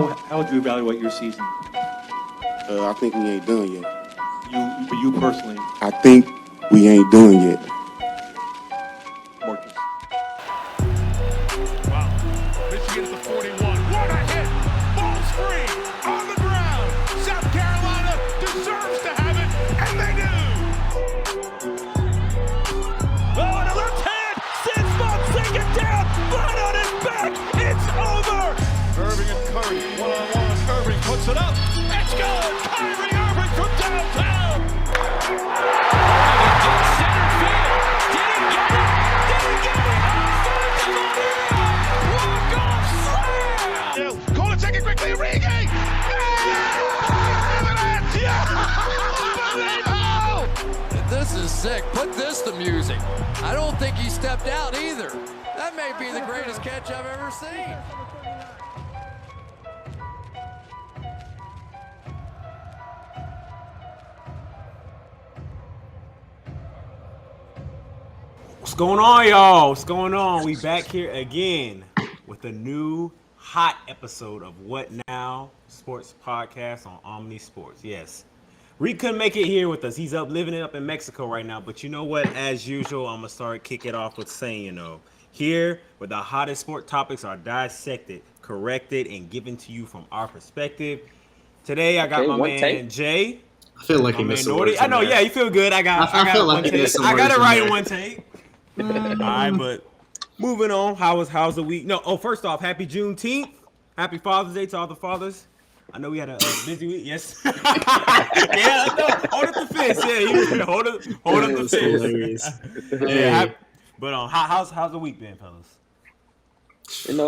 how would you evaluate your season? I think we ain't done yet. You personally, I think we ain't done yet. Marcus. Wow. Michigan at the 41. What a hit! Ball's free on the ground. South Carolina deserves to have it, and they do. Oh, and a left hand. Sinsmont sink it down. Flat on his back. It's over. Irving and Curry one-on-one. Irving puts it up. It's good. Kyrie Irving from downtown. Center field. Did he get it? Did he get it? Walk-off slam. Call it second quickly. Origi. This is sick. Put this to music. I don't think he stepped out either. That may be the greatest catch I've ever seen. What's going on, y'all? What's going on? We back here again with a new hot episode of What Now Sports Podcast on Omni Sports. Yes, Reed couldn't make it here with us. He's up living it up in Mexico right now. But you know what? As usual, I'm gonna kick it off with saying, here where the hottest sport topics are dissected, corrected, and given to you from our perspective. Today I got my man Jay. I feel like he missed a word. I know, yeah, you feel good. I got one take. I got it right in one take. All right, but moving on. How's the week? First off, happy Juneteenth. Happy Father's Day to all the fathers. I know we had a busy week. Yes. Yeah, I know. Hold up the fence. Yeah, hold up the fence. Yeah. But how's the week been, fellas?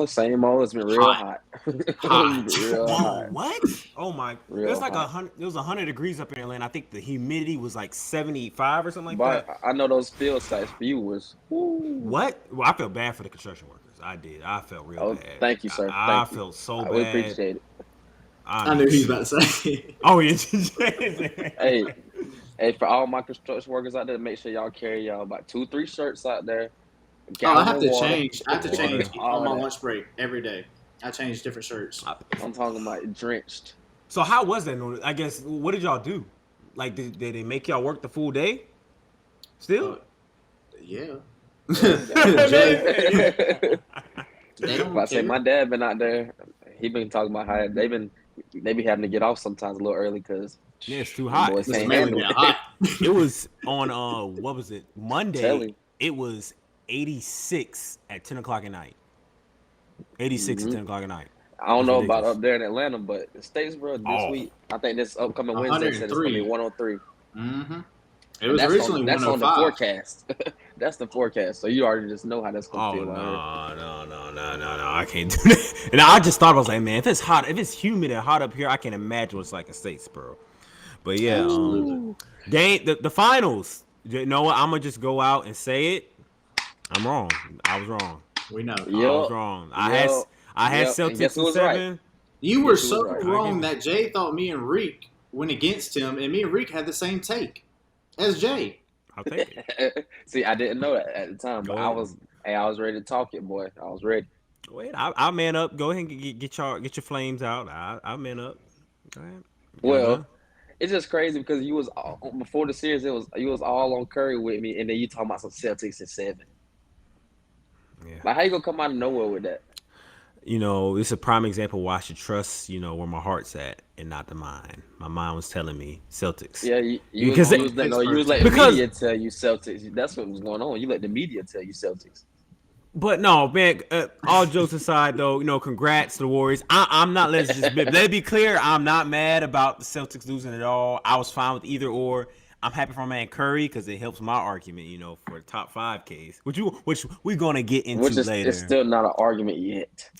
Same old. It's been real hot. Real hot. What? Oh my! Real It's like hot. It was 100 degrees up in Atlanta. I think the humidity was like 75 or something like that. But I know those field sites for you was. What? Well, I felt bad for the construction workers. I did. I felt real bad. Thank you, sir. I felt so bad. We appreciate it. I knew he was about to say. Oh yeah. Hey, for all my construction workers out there, make sure y'all carry y'all about 2-3 shirts out there. I have to change. I have to change on my lunch break every day. I change different shirts. I'm talking about drenched. So how was that? I guess, what did y'all do? Like, did they make y'all work the full day? Still? Yeah. I say my dad been out there. He been talking about how they be having to get off sometimes a little early because it's too hot. It's mainly hot. It was on what was it? Monday. It was 86 at 10 o'clock at night. 86 at 10 o'clock at night. I don't know about up there in Atlanta, but in Statesboro this week, I think this upcoming Wednesday said it's going to be 103. Mm-hmm. It was originally 105. That's on the forecast. That's the forecast. So you already just know how that's going to feel. No. I can't do that. And I just thought, I was like, man, if it's hot, if it's humid and hot up here, I can imagine what's like in Statesboro. But yeah, the finals. You know what? I'm going to just go out and say it. I'm wrong. I was wrong. We know. I was wrong. I had Celtics in 7. Right. You were so wrong that Jay thought me and Reek went against him, and me and Reek had the same take as Jay. I'll take it. See, I didn't know that at the time, but I was ready to talk it, boy. I was ready. Wait, I'll man up. Go ahead and get your flames out. I'll man up. Go ahead. Well, it's just crazy because you was before the series. You was all on Curry with me, and then you talking about some Celtics in 7. Yeah. Like, how you gonna come out of nowhere with that? It's a prime example why I should trust, where my heart's at and not the mind. My mind was telling me Celtics. Yeah, you was letting the media tell you Celtics. That's what was going on. You let the media tell you Celtics. But no, man, all jokes aside, though, congrats to the Warriors. I'm not, let it be clear, I'm not mad about the Celtics losing at all. I was fine with either or. I'm happy for my man Curry because it helps my argument, for the top 5 case, which we're gonna get into later. It's still not an argument yet.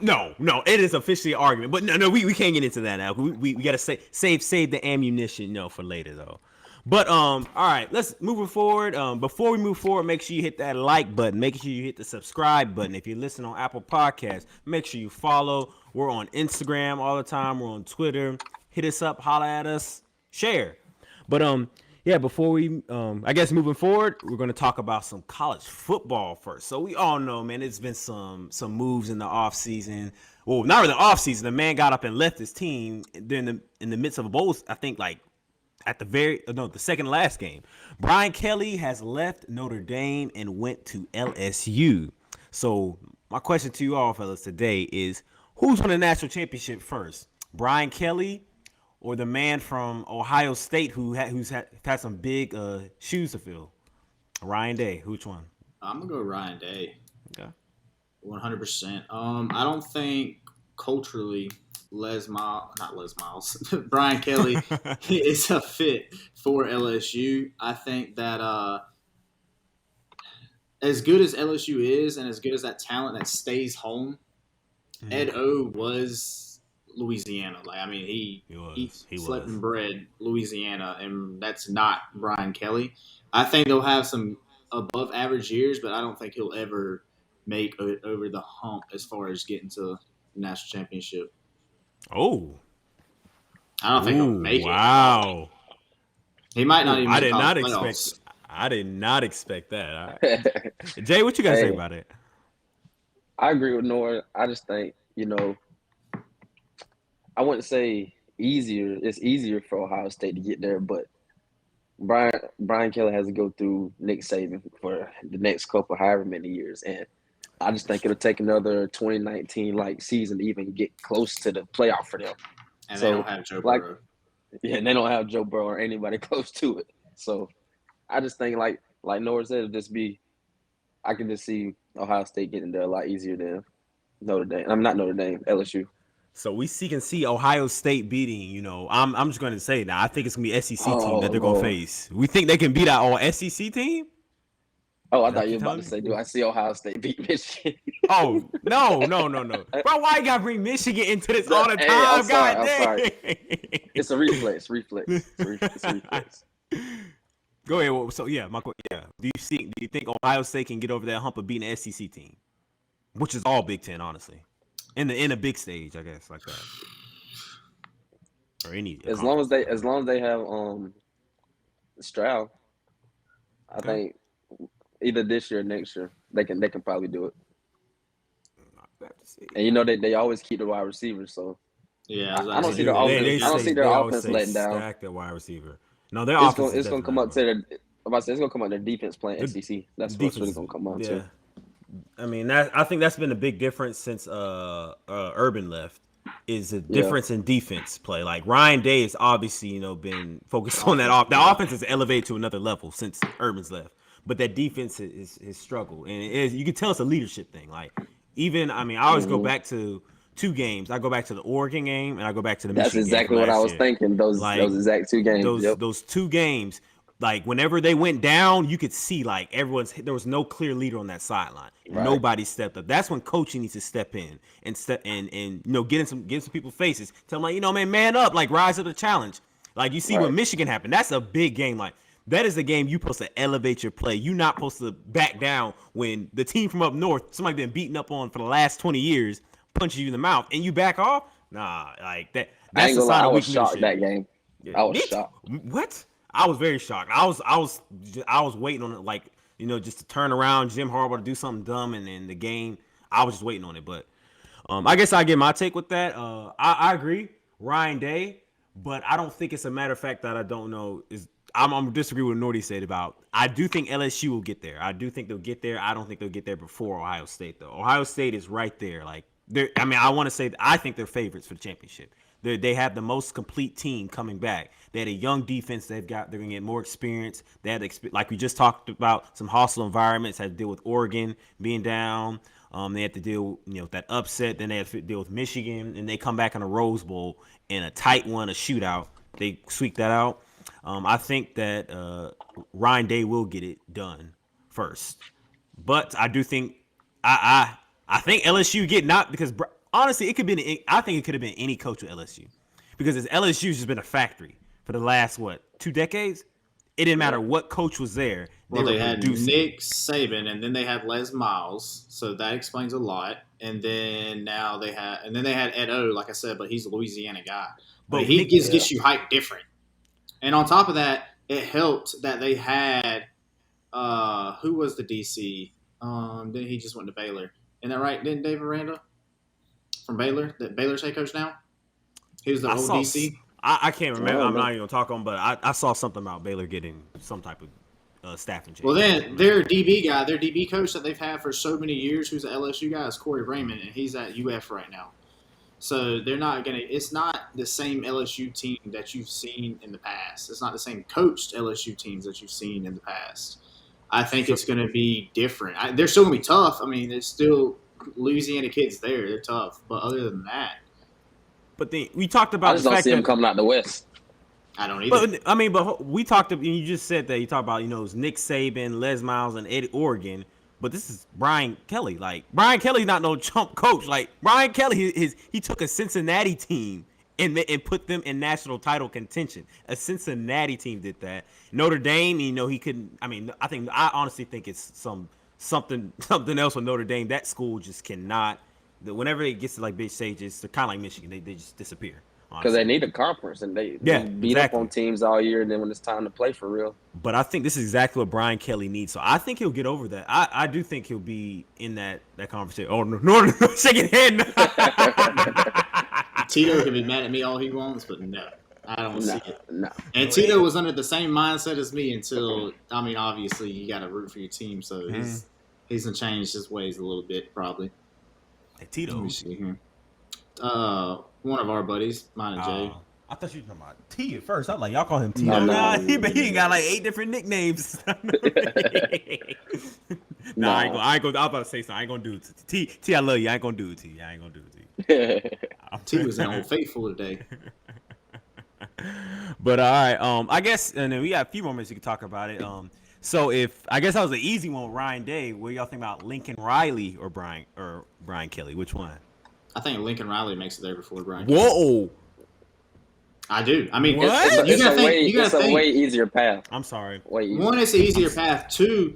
No, it is officially an argument, but no, we can't get into that now. We gotta save the ammunition, for later though. But all right, let's move forward. Before we move forward, make sure you hit that like button. Make sure you hit the subscribe button. If you're listening on Apple Podcasts, make sure you follow. We're on Instagram all the time. We're on Twitter. Hit us up, holla at us, share. But before we I guess moving forward, we're going to talk about some college football first. So we all know, man, it's been some moves in the offseason. well, not really offseason. The man got up and left his team in the midst of a bowl. I think like at the second to last game. Brian Kelly has left Notre Dame and went to LSU. So my question to you all, fellas, today is who's won the national championship first? Brian Kelly or the man from Ohio State who's had some big shoes to fill? Ryan Day. Which one? I'm gonna go Ryan Day. Okay. 100%. I don't think culturally Brian Kelly is a fit for LSU. I think that as good as LSU is and as good as that talent that stays home, Ed O was Louisiana. Like, I mean, he slept and bred Louisiana, and that's not Brian Kelly. I think they'll have some above average years, but I don't think he'll ever make it over the hump as far as getting to the national championship. Oh. I don't think he'll make it. Wow. He might not even make playoffs. I did not expect that. All right. Jay, what you got to say about it? I agree with Nora. I just think, I wouldn't say easier. It's easier for Ohio State to get there, but Brian Kelly has to go through Nick Saban for the next couple, however many years. And I just think it'll take another 2019 season to even get close to the playoff for them. And they don't have Joe Burrow. Yeah, and they don't have Joe Burrow or anybody close to it. So I just think like Nora said, I can just see Ohio State getting there a lot easier than Notre Dame. I'm not Notre Dame, LSU. So we can see Ohio State beating, I'm just going to say now, I think it's going to be SEC team that they're going to face. We think they can beat our all SEC team? Oh, I thought you were about to say, do I see Ohio State beat Michigan? Oh, no. Bro, why you got to bring Michigan into this all the time? I'm God sorry. It's a reflex. It's a reflex. Go ahead. Well, so, Do you think Ohio State can get over that hump of beating the SEC team? Which is all Big Ten, honestly. In a big stage, I guess, like that. Or any as long as they have Stroud, I think either this year or next year they can probably do it. And they always keep the wide receivers, so I don't see their offense. I don't see their offense letting down. Stack their wide receiver. No, their offense. It's going to come up to their. It's going to come out their defense playing SEC. That's what's really going to come out to. I mean, I think that's been a big difference since Urban left. Is the difference in defense play. Like Ryan Day has obviously been focused on that. The offense has elevated to another level since Urban's left, but that defense is struggled, and you can tell it's a leadership thing. Like I always go back to two games. I go back to the Oregon game, and I go back to the Michigan game. That's exactly what I was thinking. Those exact two games. Those two games. Like whenever they went down, you could see like there was no clear leader on that sideline. Right. Nobody stepped up. That's when coaching needs to step in and get in some people's faces. Tell them man up, like rise up to the challenge. Like you see what Michigan happened. That's a big game. Like that is a game you're supposed to elevate your play. You're not supposed to back down when the team from up north, somebody been beaten up on for the last 20 years, punches you in the mouth and you back off. Nah, like that. That's a sign of weak leadership. I was shocked that game. I was shocked. What? I was very shocked. I was waiting on it, just to turn around, Jim Harbaugh to do something dumb, and then the game. I was just waiting on it, but I guess I get my take with that. I agree, Ryan Day, but I don't think it's a matter of fact that I don't know. I'm disagree with what Nordy said about. I do think LSU will get there. I do think they'll get there. I don't think they'll get there before Ohio State though. Ohio State is right there. Like I want to say I think they're favorites for the championship. They have the most complete team coming back. They had a young defense. They're going to get more experience. They had, like we just talked about, some hostile environments. Had to deal with Oregon being down. They had to deal, with that upset. Then they had to deal with Michigan, and they come back in a Rose Bowl in a tight one, a shootout. They squeak that out. I think that Ryan Day will get it done first, but I do think I think LSU get not because. Honestly, I think it could have been any coach at LSU because LSU's just been a factory for the last 2 decades. It didn't matter what coach was there. They had Nick Saban, and then they had Les Miles, so that explains a lot. And then they had Ed O, like I said, but he's a Louisiana guy. But he gets you hyped different. And on top of that, it helped that they had who was the DC? Then he just went to Baylor. Isn't that right? Didn't Dave Aranda? from Baylor, that Baylor's head coach now. He was the old DC. I can't remember. I'm not even gonna talk on, but I saw something about Baylor getting some type of staffing change. Well, then their DB coach that they've had for so many years, who's an LSU guy, is Corey Raymond, and he's at UF right now. So they're not gonna. It's not the same LSU team that you've seen in the past. It's not the same coached LSU teams that you've seen in the past. I think it's gonna be different. They're still gonna be tough. I mean, there's still Louisiana kids there. They're tough, but other than that. But we talked about I just don't see him coming out the West. I don't either. But we talked. You just said that you talked about it's Nick Saban, Les Miles, and Eddie Oregon. But this is Brian Kelly. Like Brian Kelly's not no chump coach. Like Brian Kelly, he took a Cincinnati team and put them in national title contention. A Cincinnati team did that. Notre Dame, he couldn't. I honestly think it's something else with Notre Dame. That school just cannot. Whenever it gets to like big stages, they're kind of like Michigan. They just disappear. Because they need a conference, and they beat up on teams all year, and then when it's time to play for real. But I think this is exactly what Brian Kelly needs. So I think he'll get over that. I do think he'll be in that conversation. Oh, no, shaking head. Tito can be mad at me all he wants, but no, I don't see it. No. And Tito was under the same mindset as me until, obviously you got to root for your team, so he's gonna change his ways a little bit probably. Hey, Tito. Let me see here. One of our buddies, mine and Jay. I thought you were talking about T at first. I was like, y'all call him Tito. No. He got like 8 different nicknames. I ain't gonna. I was about to say something. I ain't gonna do it to T. I love you. I ain't gonna do it to you. I ain't gonna do it to you. T was on faithful today. But all right. I guess, and then we got a few more minutes you can talk about it. So I guess that was an easy one with Ryan Day. What do y'all think about Lincoln Riley or Brian Kelly? Which one? I think Lincoln Riley makes it there before Brian. Whoa. I do. I mean, it's a way easier path. I'm sorry. Way easier. One, it's an easier path. Two,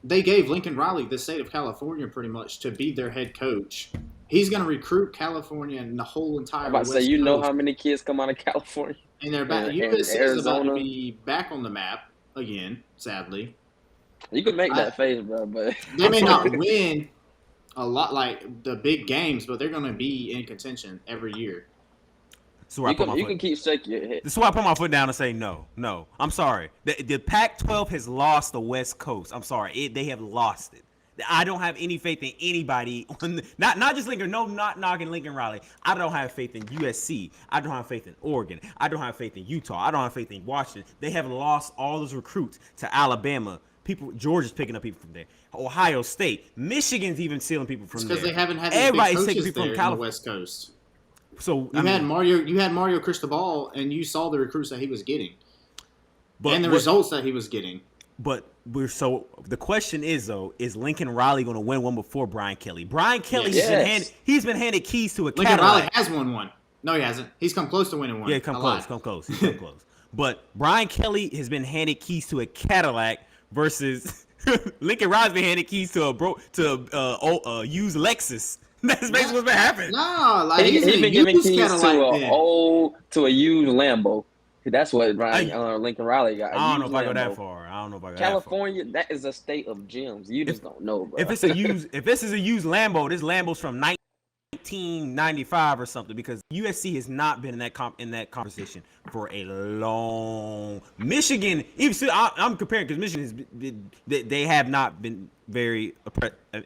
they gave Lincoln Riley the state of California pretty much to be their head coach. He's going to recruit California and the whole entire. I'm about to say, you know how many kids come out of California? And they're back. USC is about to be back on the map again. Sadly, you could make that face, bro, but they may not win a lot like the big games, but they're going to be in contention every year. So you can keep shaking your head. This is why I put my foot down and say no. I'm sorry. The Pac-12 has lost the West Coast. I'm sorry. They have lost it. I don't have any faith in anybody. Not just Lincoln. No, not knocking Lincoln Riley. I don't have faith in USC. I don't have faith in Oregon. I don't have faith in Utah. I don't have faith in Washington. They have lost all those recruits to Alabama. Georgia's picking up people from there. Ohio State. Michigan's even stealing people from there. Because they haven't had Everybody's taking people people from on the West Coast. So you had Mario Cristobal, and you saw the recruits that he was getting, and the results that he was getting. But the question is though, is Lincoln Riley going to win one before Brian Kelly? Brian Kelly he's been handed keys to a Lincoln Cadillac. Riley has won one. No, he hasn't. He's come close to winning one. Yeah, come close. He's come close. But Brian Kelly has been handed keys to a Cadillac versus Lincoln Riley's been handed keys to a used Lexus. That's basically what's been happening. No, like he's been giving keys to a used Lambo. That's what Lincoln Riley got. I don't know if I go that far. California, that is a state of gems. You just don't know, bro. If this is a used Lambo, this Lambo's from 1995 or something, because USC has not been in that conversation for a long. Michigan, even still, I'm comparing because Michigan they have not been very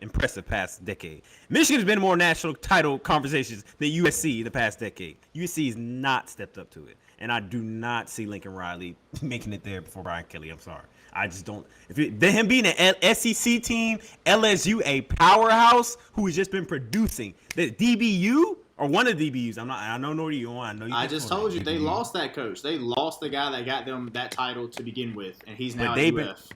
impressive past decade. Michigan has been more national title conversations than USC in the past decade. USC has not stepped up to it, and I do not see Lincoln Riley making it there before Brian Kelly. I'm sorry. I just don't. Him being an SEC team, LSU, a powerhouse who has just been producing, the DBU or one of the DBUs. I don't know where you want. I just told you they lost that coach. They lost the guy that got them that title to begin with, and he's now at UF.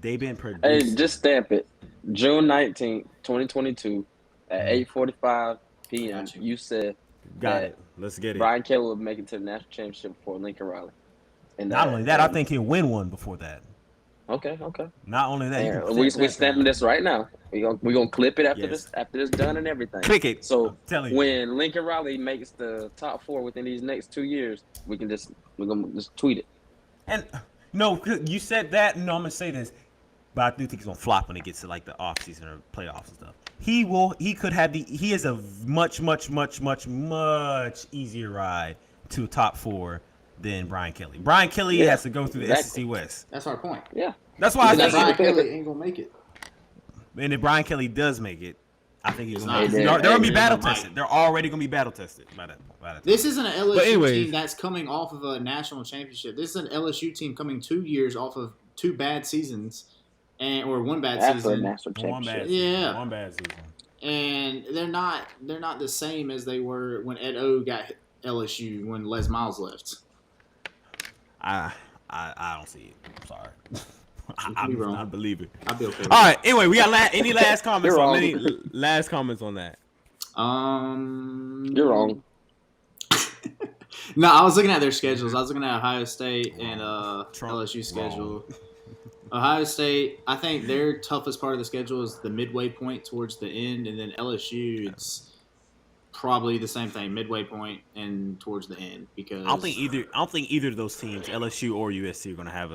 They've been producing. Hey, just stamp it. June 19th, 2022, at 8:45 p.m. You said got it. Let's get it. Brian Kelly will make it to the national championship before Lincoln Riley. And not only that, I think he'll win one before that. Okay. Not only that, we stamping this right now. We gonna clip it after this done and everything. Click it. So when Lincoln Riley makes the top 4 within these next 2 years, we're gonna just tweet it. And no, you said that. No, I'm gonna say this, but I do think he's gonna flop when it gets to like the off season or playoffs and stuff. he could have he is a much easier ride to top 4 than Brian Kelly. Brian Kelly has to go through the SEC West. That's our point. Yeah. That's why I That think Brian Kelly ain't gonna make it. and if Brian Kelly does make it, I think he's not. they're gonna be battle tested. They're already gonna be battle tested by that time. This isn't an LSU team that's coming off of a national championship. This is an LSU team coming 2 years off of 2 bad seasons, or 1 bad season. A national championship. One bad season. And they're not the same as they were when Ed O got LSU when Les Miles left. I don't see it. I'm sorry. I believe it. I'll be okay. All right. Anyway, we got any last comments on any last comments on that? You're wrong. No, I was looking at their schedules. I was looking at Ohio State and LSU schedule. Ohio State, I think their toughest part of the schedule is the midway point towards the end, and then LSU, it's probably the same thing, midway point and towards the end. Because I don't think either of those teams, LSU or USC, are going to have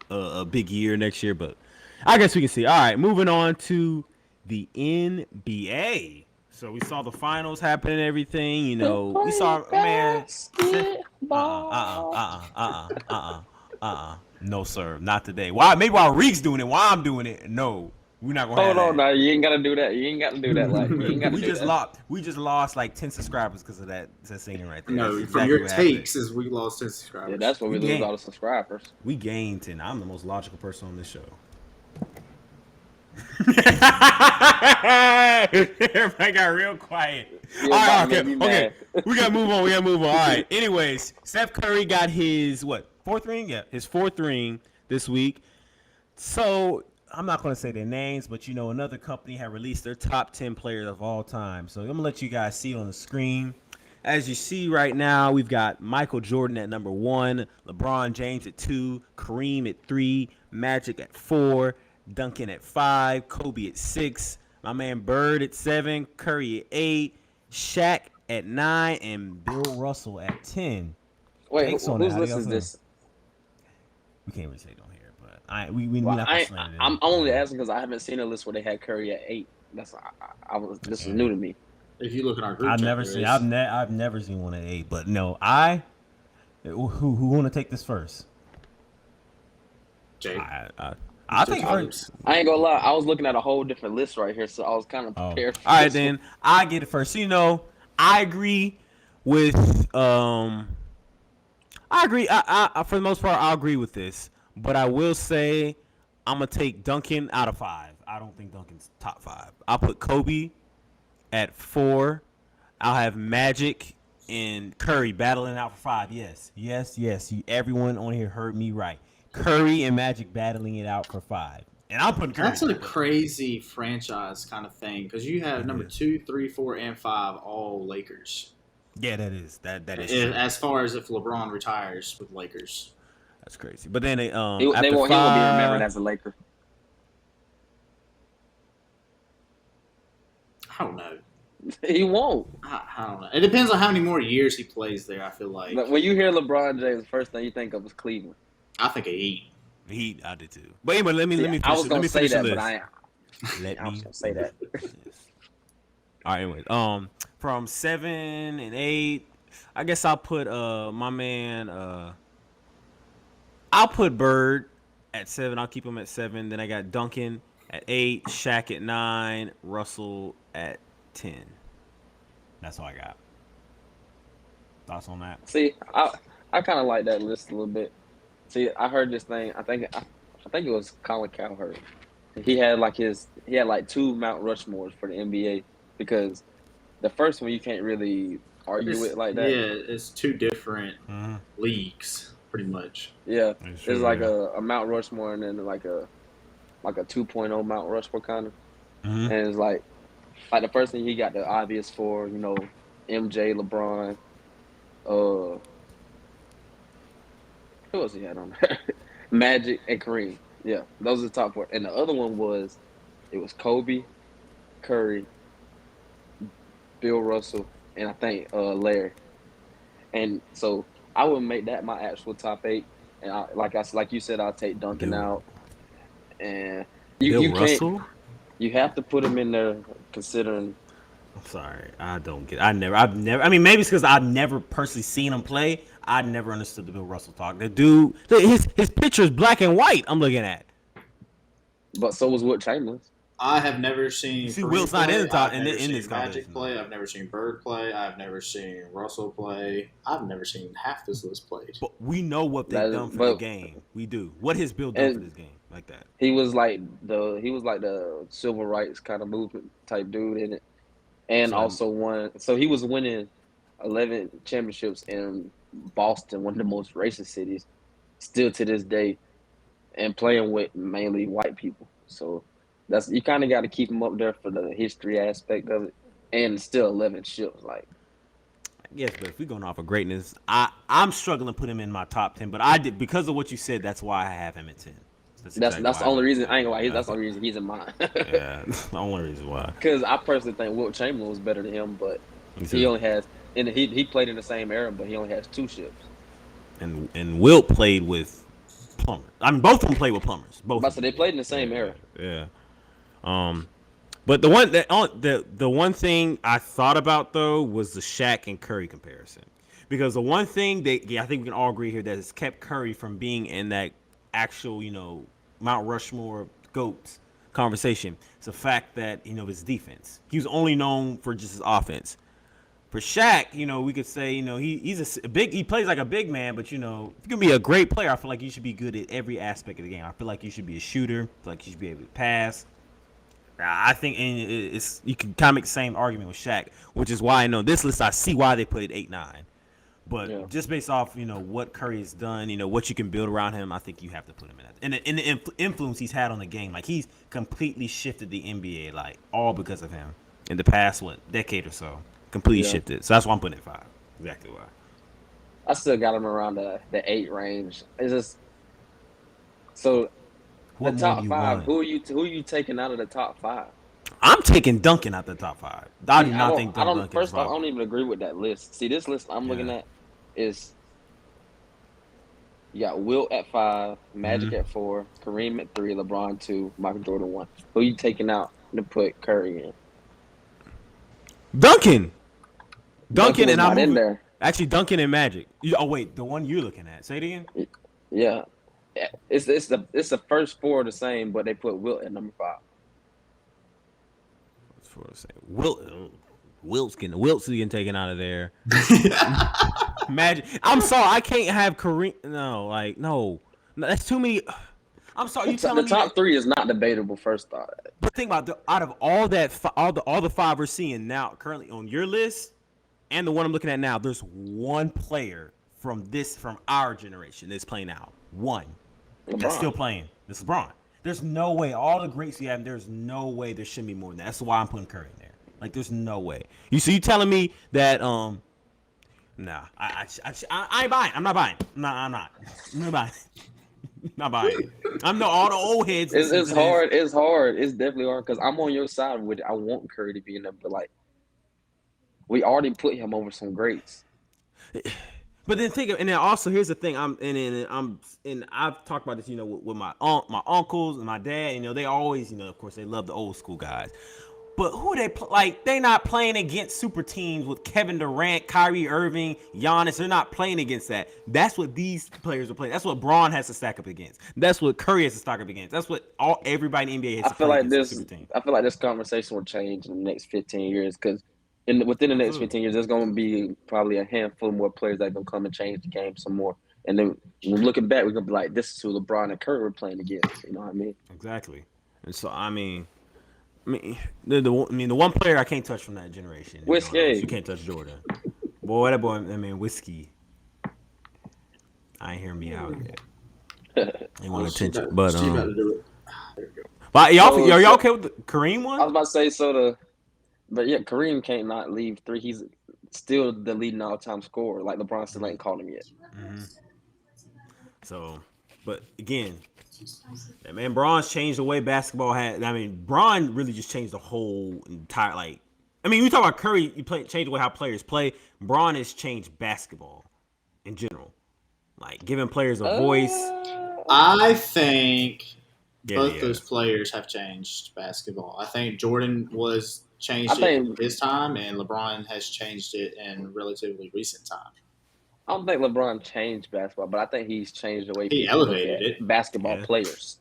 a big year next year. But I guess we can see. All right, moving on to the NBA. So we saw the finals happen and everything. You know, we saw No, sir, not today. Why? Maybe while Reek's doing it, while I'm doing it. No, we're not gonna. Hold on, now you ain't gotta do that. You ain't gotta do that. Like you ain't gotta we just lost like 10 subscribers because of that singing right there. No, from your takes is we lost 10 subscribers. Yeah, that's what we lose all the subscribers. We gained 10. I'm the most logical person on this show. Everybody got real quiet. All right, okay. We gotta move on. All right. Anyways, Steph Curry got his fourth ring? Yeah, his 4th ring this week. So I'm not gonna say their names, but another company had released their top 10 players of all time. So I'm gonna let you guys see it on the screen. As you see right now, we've got Michael Jordan at number 1, LeBron James at 2, Kareem at 3, Magic at 4. Duncan at 5, Kobe at 6, my man Bird at 7, Curry at 8, Shaq at 9, and Bill Russell at 10. Wait, whose list is this? We can't really say it on here, but I'm only asking because I haven't seen a list where they had Curry at 8. This is new to me. If you look at our group, I've never seen one at 8, but no, who want to take this first? Jay. I think first. I ain't gonna lie. I was looking at a whole different list right here, so I was kind of prepared. All right, then I get it first. I agree with. I agree. I for the most part, I agree with this, but I will say I'm gonna take Duncan out of 5. I don't think Duncan's top 5. I'll put Kobe at 4. I'll have Magic and Curry battling out for 5. Yes. Everyone on here heard me right. Curry and Magic battling it out for 5. And I'm putting Curry. That's a crazy franchise kind of thing because you have number 2, 3, 4, and 5 all Lakers. Yeah, that is true. As far as if LeBron retires with Lakers. That's crazy. But then he won't be remembered as a Laker. I don't know. He won't. I don't know. It depends on how many more years he plays there, I feel like. But when you hear LeBron James, the first thing you think of is Cleveland. I think of Heat. Heat, I did too. But anyway, let me finish. I was gonna say that, but I was gonna say that. All right, anyway. From 7 and 8, I guess I'll put my man. I'll put Bird at 7. I'll keep him at 7. Then I got Duncan at 8, Shaq at 9, Russell at 10. That's all I got. Thoughts on that? See, I kind of like that list a little bit. See, I heard this thing. I think it was Colin Cowherd. He had like 2 Mount Rushmores for the NBA because the first one you can't really argue with like that. Yeah, it's 2 different leagues, pretty much. Yeah, there's like a Mount Rushmore and then like a 2.0 Mount Rushmore kind of. And it's like the first thing he got the obvious for, MJ, LeBron, who else he had on there? Magic and Kareem. Yeah, those are the top 4. And the other one was Kobe, Curry, Bill Russell, and I think Larry. And so I would make that my actual top 8. And like you said, I'll take Duncan out. And Bill Russell? You have to put him in there considering. I'm sorry, I don't get. I've never. I mean, maybe it's because I've never personally seen him play. I never understood the Bill Russell talk. The dude, his picture is black and white. I'm looking at. But so was Wilt Chamberlain. I have never seen. See, Wilt's not in the top I've never in seen this Magic conversation. play. I've never seen Bird play. I've never seen Russell play. I've never seen half this list played. But we know what they've done for the game. We do. What has Bill done for this game like that? He was like the civil rights kind of movement type dude in it, and also won. So he was winning 11 championships in Boston, one of the most racist cities, still to this day, and playing with mainly white people. So that's you kind of got to keep him up there for the history aspect of it, and still 11 ships. Like, yes, but if we're going off of greatness, I'm struggling to put him in my top 10. But I did because of what you said. That's why I have him at 10. That's the only reason. I ain't gonna lie. That's the only reason he's in mine. Yeah, that's the only reason why. Because I personally think Wilt Chamberlain was better than him, but he only has. And he played in the same era, but he only has 2 ships. And Wilt played with plumbers. I mean, both of them played with plumbers. Both. But so they played in the same era. Yeah. But the one thing I thought about though was the Shaq and Curry comparison, because the one thing that I think we can all agree here that has kept Curry from being in that actual Mount Rushmore GOATs conversation is the fact that his defense. He was only known for just his offense. For Shaq, we could say, he's he plays like a big man, but if you can be a great player, I feel like you should be good at every aspect of the game. I feel like you should be a shooter. I feel like you should be able to pass. I think you can kind of make the same argument with Shaq, which is why I know this list I see why they put it 8-9. But just based off what Curry has done, what you can build around him, I think you have to put him in that. And the influence he's had on the game, like he's completely shifted the NBA, like all because of him in the past decade or so. Completely shifted. So that's why I'm putting it 5. Exactly why. I still got him around the 8 range. It's just so the top 5. Who are you taking out of the top 5? I'm taking Duncan out the top 5. I do not think Duncan. First of all, I don't even agree with that list. See, this list I'm looking at is you got Wilt at 5, Magic at 4, Kareem at 3, LeBron 2, Michael Jordan 1. Who are you taking out to put Curry in? Duncan and I'm in there. Actually, Duncan and Magic. Oh wait, the one you're looking at. Say it again. Yeah, it's the first 4 the same, but they put Wilt at number 5. What's for the same? Wilt's getting taken out of there. Magic. I'm sorry, I can't have Kareem. No, that's too many. I'm sorry, you telling me the top 3 is not debatable. First thought. But think about out of all the 5 we're seeing now currently on your list, and the one I'm looking at now, there's one player from our generation that's playing now. One that's still playing. This is LeBron. There's no way all the greats you have. There's no way there shouldn't be more than that. That's why I'm putting Curry in there. Like there's no way. You telling me that nah, I ain't buying. I'm not buying. I'm not buying. Not buying. I'm all the old heads. It's hard. It's hard. It's definitely hard because I'm on your side with it. I want Curry to be in there, but we already put him over some greats. But then and then also here's the thing. I've talked about this, with my uncles and my dad. They always, of course, they love the old school guys. But who they not playing against super teams with Kevin Durant, Kyrie Irving, Giannis. They're not playing against that. That's what these players are playing. That's what Braun has to stack up against. That's what Curry has to stack up against. That's what everybody in the NBA has to play against super teams. I feel like this conversation will change in the next 15 years because within the next 15 years, there's going to be probably a handful more players that are going to come and change the game some more. And then when looking back, we're going to be like, this is who LeBron and Curry were playing against. You know what I mean? Exactly. And so, the one player I can't touch from that generation. Whiskey. You can't touch Jordan. Boy, that boy, Whiskey. I ain't hearing me out yet. Ain't want attention. But but y'all are y'all okay with the Kareem one? I was about to say but yeah, Kareem can't not leave 3. He's still the leading all-time scorer. Like LeBron still ain't called him yet. Mm-hmm. So, but again, man, Braun's changed the way basketball had. Braun really just changed the whole entire. We talk about Curry. Changed the way how players play. Braun has changed basketball in general, giving players a voice. I think both those players have changed basketball. I think Jordan changed it in his time, and LeBron has changed it in relatively recent time. I don't think LeBron changed basketball, but I think he's changed the way he people look elevated at it. basketball players.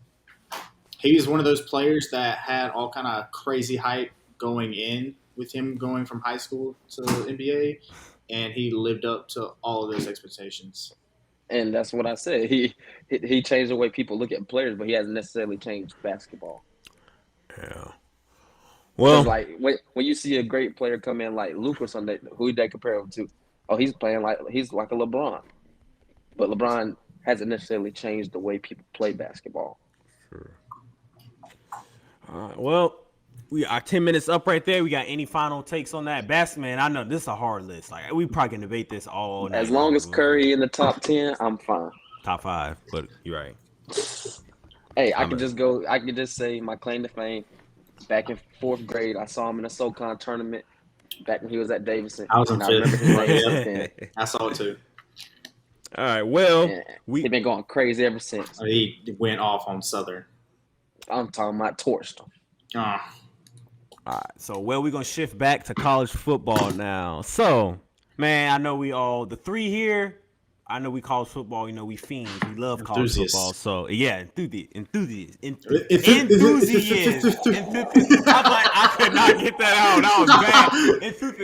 He was one of those players that had all kind of crazy hype going in with him going from high school to NBA, and he lived up to all of those expectations. And that's what I said. He changed the way people look at players, but he hasn't necessarily changed basketball. Yeah. Well, like when you see a great player come in like Luke or something, who they compare him to? Oh, he's like a LeBron, but LeBron hasn't necessarily changed the way people play basketball. Sure. Well, we are 10 minutes up right there. We got any final takes on that? Man, I know this is a hard list. Like we probably can debate this all night. As long as Curry in the top 10, I'm fine. Top 5, but you're right. Hey, I could just say my claim to fame. Back in 4th grade, I saw him in a SoCon tournament. Back when he was at Davidson. I was in 5th. I saw it too. All right, well, he's been going crazy ever since. He went off on Southern. I'm talking about torched him. All right, so we're going to shift back to college football now. So, man, I know the three here, I know we college football, we fiends. We love college football. So, yeah, enthusiasts. I'm like, I could not get that out. That was bad.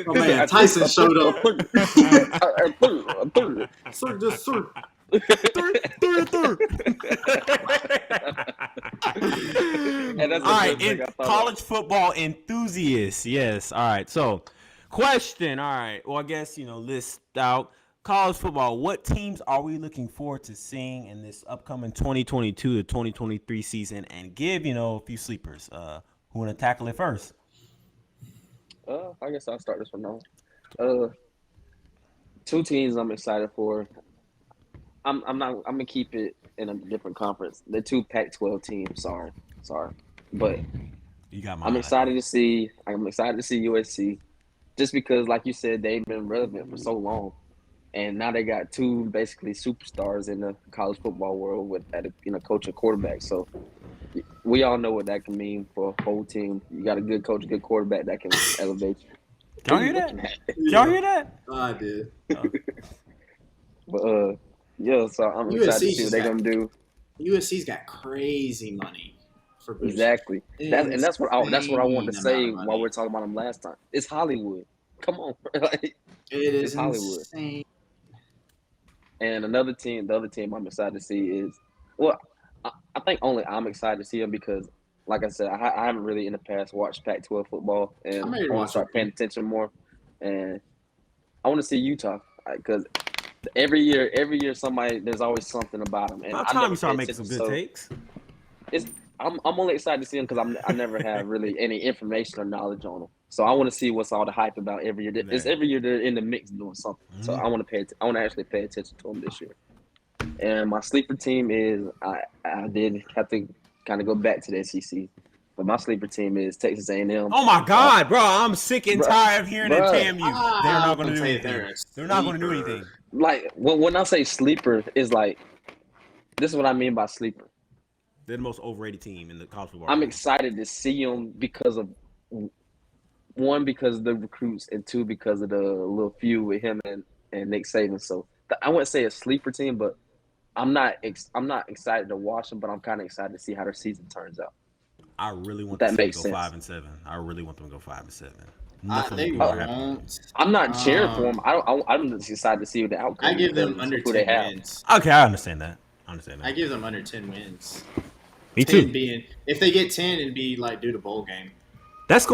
Oh, man, Tyson showed up. All right, college football enthusiasts. Yes. All right. So, question. All right. Well, I guess, list out college football. What teams are we looking forward to seeing in this upcoming 2022 to 2023 season? And give, a few sleepers. Who want to tackle it first? I guess I'll start this one now. 2 teams I'm excited for. I'm gonna keep it in a different conference. The 2 Pac-12 teams. Sorry, but you got my. I'm excited to see USC, just because, like you said, they've been relevant for so long, and now they got 2 basically superstars in the college football world with coach and quarterback. So we all know what that can mean for a whole team. You got a good coach, a good quarterback that can elevate you. Y'all hear that? Y'all hear that? I did. But yeah, so I'm excited to see what they're gonna do. USC's got crazy money for boosters. Exactly. That's what I wanted to say while we were talking about them last time. It's Hollywood. Come on, it is Hollywood. Insane. And the other team I'm excited to see is I think only I'm excited to see them because, like I said, I haven't really in the past watched Pac-12 football, and I want to start paying attention more. And I want to see Utah because every year there's always something about them. And by the time you start making some good takes, I'm only excited to see them because I never have really any information or knowledge on them. So I want to see what's all the hype about every year. It's every year they're in the mix doing something. Mm-hmm. So I want to actually pay attention to them this year. And my sleeper team is I did have to kind of go back to the SEC, but my sleeper team is Texas A&M. Oh my God, bro! I'm sick and tired of hearing that TAMU. They're not going to do anything. They're not going to do anything. Like when I say sleeper, is like this is what I mean by sleeper. They're the most overrated team in the college football. I'm excited to see them because of the recruits, and 2 because of the little feud with him and Nick Saban. So I wouldn't say a sleeper team, but I'm not excited to watch them, but I'm kind of excited to see how their season turns out. I really want them to go 5-7. I really want them to go 5-7. I'm not cheering for them. I'm just excited to see the outcome. I give them under 10 wins. Okay, I understand that. I give them under 10 wins. Me too. If they get 10, it'd be like due to bowl game. That's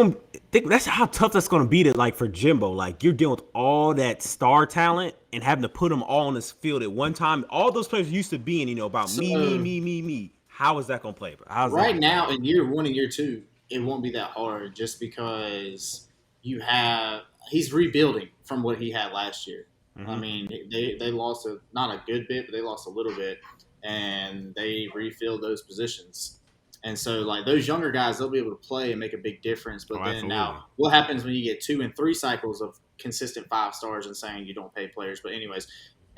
how tough that's gonna be for Jimbo. Like you're dealing with all that star talent and having to put them all on this field at one time. All those players used to being, about me. How is that gonna play? Right now in year 1 and year 2, it won't be that hard just because he's rebuilding from what he had last year. Mm-hmm. I mean, they lost not a good bit, but they lost a little bit, and they refilled those positions. And so, like, those younger guys, they'll be able to play and make a big difference. But then now, what happens when you get 2 and 3 cycles of consistent 5 stars and saying you don't pay players? But anyways,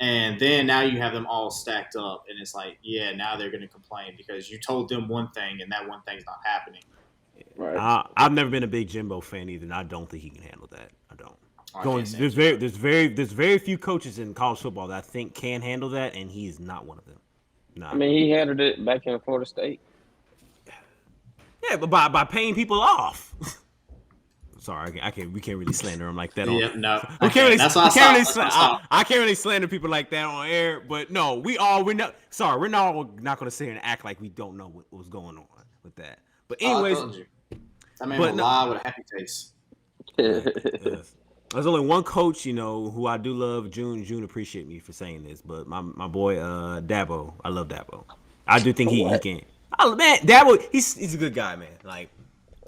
And then now you have them all stacked up, and it's like, yeah, now they're going to complain because you told them one thing, and that one thing's not happening. Right. I've never been a big Jimbo fan either, and I don't think he can handle that. I don't. There's very few coaches in college football that I think can handle that, and he is not one of them. Nah. I mean, he handled it back in Florida State. Yeah, but by paying people off. Sorry, we can't really slander him like that. Yeah, no, we can't really. That's why I can't really slander people like that on air. But no, we're not. Sorry, we're not going to sit here and act like we don't know what was going on with that. But anyways, that man will lie with a happy face. Yes. There's only one coach, who I do love. June appreciate me for saying this, but my boy Dabo, I love Dabo. I do think he can. Oh man, Dabo, he's a good guy, man. Like,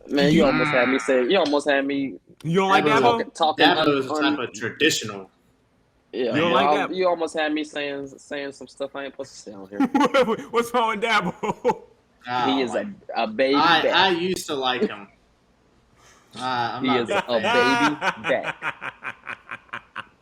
man, you almost had me say. You almost had me. You don't like Dabo? Talking Dabo is a type of traditional. Yeah, you don't like Dabo? You almost had me saying some stuff I ain't supposed to say on here. What's wrong with Dabo? He is a baby. I used to like him. He is a baby back.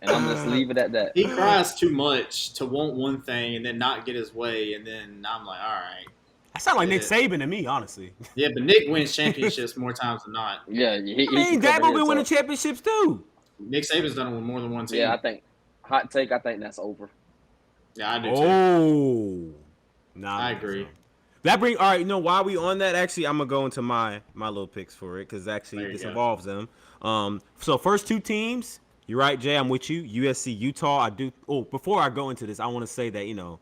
And I'm just leave it at that. He cries too much to want one thing and then not get his way, and then I'm like, all right. That sounds like Nick Saban to me, honestly. Yeah, but Nick wins championships more times than not. Yeah, Dabo been winning championships too. Nick Saban's done it with more than one team. Yeah, I think I think that's over. Yeah, I do too. Oh, I agree. That all right. While we on that, actually, I'm gonna go into my little picks for it because actually this involves them. So first two teams, you're right, Jay. I'm with you. USC, Utah. I do. Oh, before I go into this, I want to say that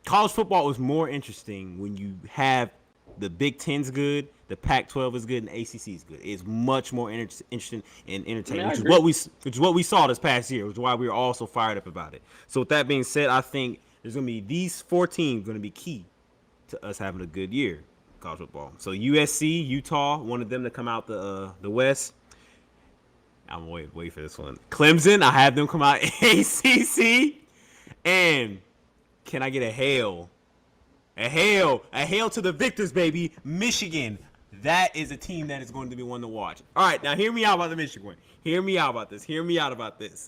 college football is more interesting when you have the Big Ten's good, the Pac-12 is good, and the ACC is good. It's much more interesting and entertaining, which is what we saw this past year, which is why we were all so fired up about it. So with that being said, I think there's gonna be these 4 teams gonna be key to us having a good year in college football. So USC, Utah, one of them to come out the West. I'm wait for this one. Clemson, I have them come out ACC, and can I get a hail? A hail to the victors, baby. Michigan. That is a team that is going to be one to watch. All right, now hear me out about the Michigan one. Hear me out about this.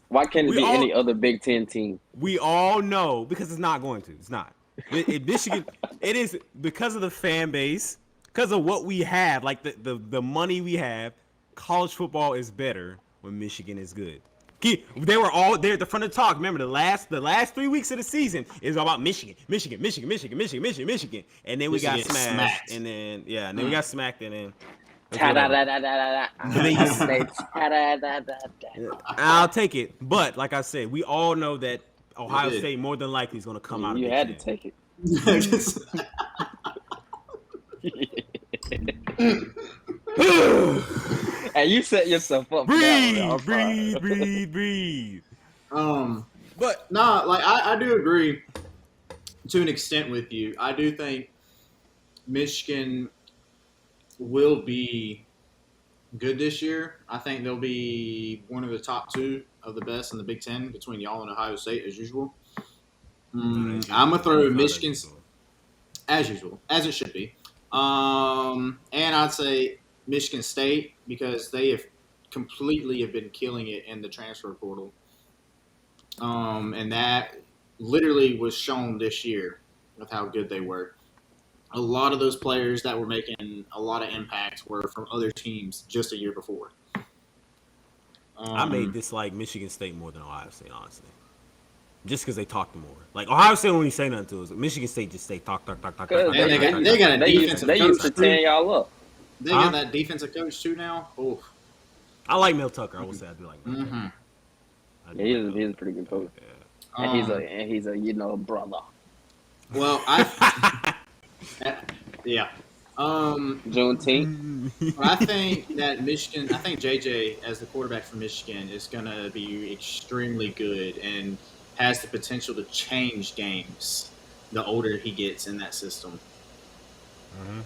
Why can't it be any other Big Ten team? We all know because it's not going to. It's not. Michigan, it is because of the fan base, because of what we have, like the money we have. College football is better when Michigan is good. They were all there at the front of the talk. Remember, the last 3 weeks of the season is all about Michigan. And then we got smashed. And then, we got smacked. And then I'll take it. But, like I said, we all know that Ohio State more than likely is going to come out of it. You had to take it. And you set yourself up. Breathe. But I do agree to an extent with you. I do think Michigan will be good this year. I think they'll be one of the top 2 of the best in the Big Ten between y'all and Ohio State as usual. I'm gonna throw Michigan as usual, as it should be. And I'd say Michigan State because they have completely been killing it in the transfer portal. And that literally was shown this year with how good they were. A lot of those players that were making a lot of impact were from other teams just a year before. I may dislike Michigan State more than Ohio State, honestly. Just because they talk more. Like, Ohio State don't really say nothing to us. Michigan State just say talk. They got a defensive coach. They used to tear y'all up. They got that defensive coach too now. Oof. I like Mel Tucker. I would say I do like Mel Tucker. He's a pretty good coach. Yeah. And he's a brother. Well, yeah. Juneteenth. I think that Michigan. I think JJ as the quarterback for Michigan is going to be extremely good and has the potential to change games the older he gets in that system. Mm-hmm.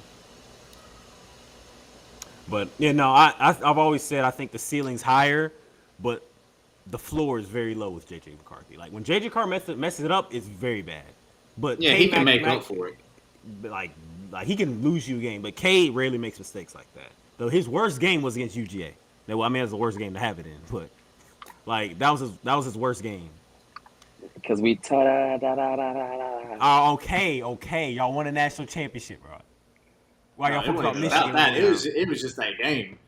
But I've always said I think the ceiling's higher, but the floor is very low with JJ McCarthy. Like when JJ Carr messes it up, it's very bad. But yeah, he can make up for it. Like he can lose you a game, but K rarely makes mistakes like that. Though his worst game was against UGA. Well, I mean, it was the worst game to have it in, but like that was his worst game. Because we ta-da-da-da-da-da-da. Oh, okay. Y'all won a national championship, bro. Why y'all It focus on wasn't Michigan about that. right It was just that game.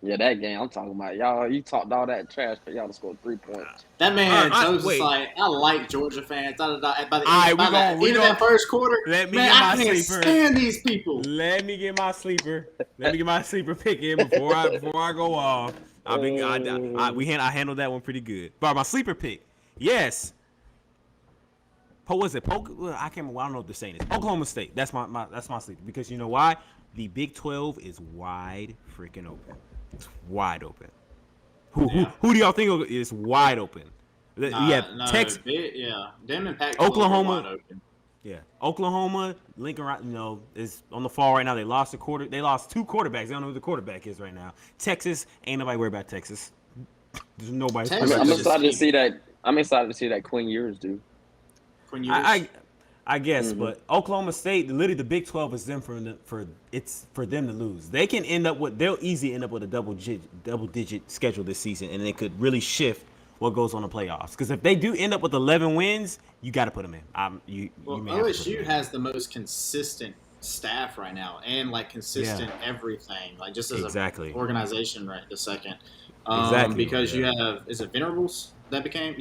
Yeah, that game I'm talking about. Y'all, you talked all that trash for y'all to score 3 points. That man told us wait. like, I like Georgia fans. Da, da, da. And by the All right, end, by the end of that first quarter, let me man, get my I can't sleeper. stand these people. Let me get my sleeper. Let me get my sleeper pick in before I go off. I handled that one pretty good. But my sleeper pick, yes. Was it I can't remember. I don't know what they're saying. It's Oklahoma State. That's my sleeper because you know why? The Big 12 is wide freaking open. It's wide open. Who do y'all think is wide open? You have Texas. Them and Pac-12 Oklahoma. are wide open. Yeah, Oklahoma, Lincoln, is on the fall right now. They lost two quarterbacks. They don't know who the quarterback is right now. Texas, ain't nobody worried about Texas. There's nobody. I'm excited to see that. I'm excited to see that Quinn Ewers do. I guess, but Oklahoma State, literally the Big 12 is them for them to lose. They'll easily end up with a double digit schedule this season, and it could really shift what goes on the playoffs. Because if they do end up with 11 wins, you got to put them in. OSU has the most consistent staff right now, and like consistent everything, like just as an organization right this second. Because you have Venables that became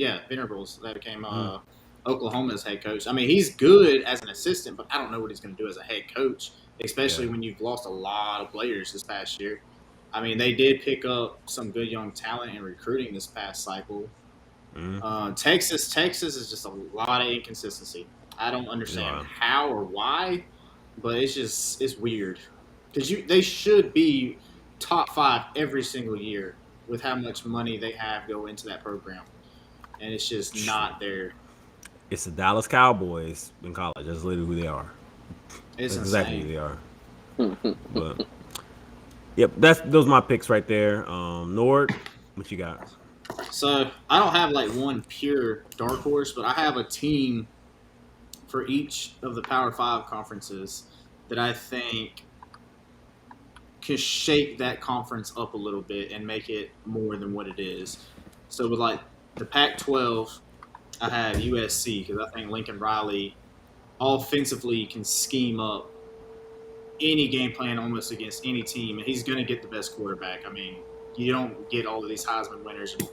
Oklahoma's head coach. I mean, he's good as an assistant, but I don't know what he's going to do as a head coach, especially when you've lost a lot of players this past year. I mean, they did pick up some good young talent in recruiting this past cycle. Texas is just a lot of inconsistency. I don't understand how or why, but it's weird because they should be top 5 every single year with how much money they have go into that program, and it's just not there. It's the Dallas Cowboys in college. That's literally who they are. That's exactly who they are. But yep, those are my picks right there. Nord, what you got? So I don't have like one pure dark horse, but I have a team for each of the Power 5 conferences that I think can shake that conference up a little bit and make it more than what it is. So with like the Pac-12, I have USC because I think Lincoln Riley offensively can scheme up any game plan almost against any team, and he's going to get the best quarterback. I mean, you don't get all of these Heisman winners and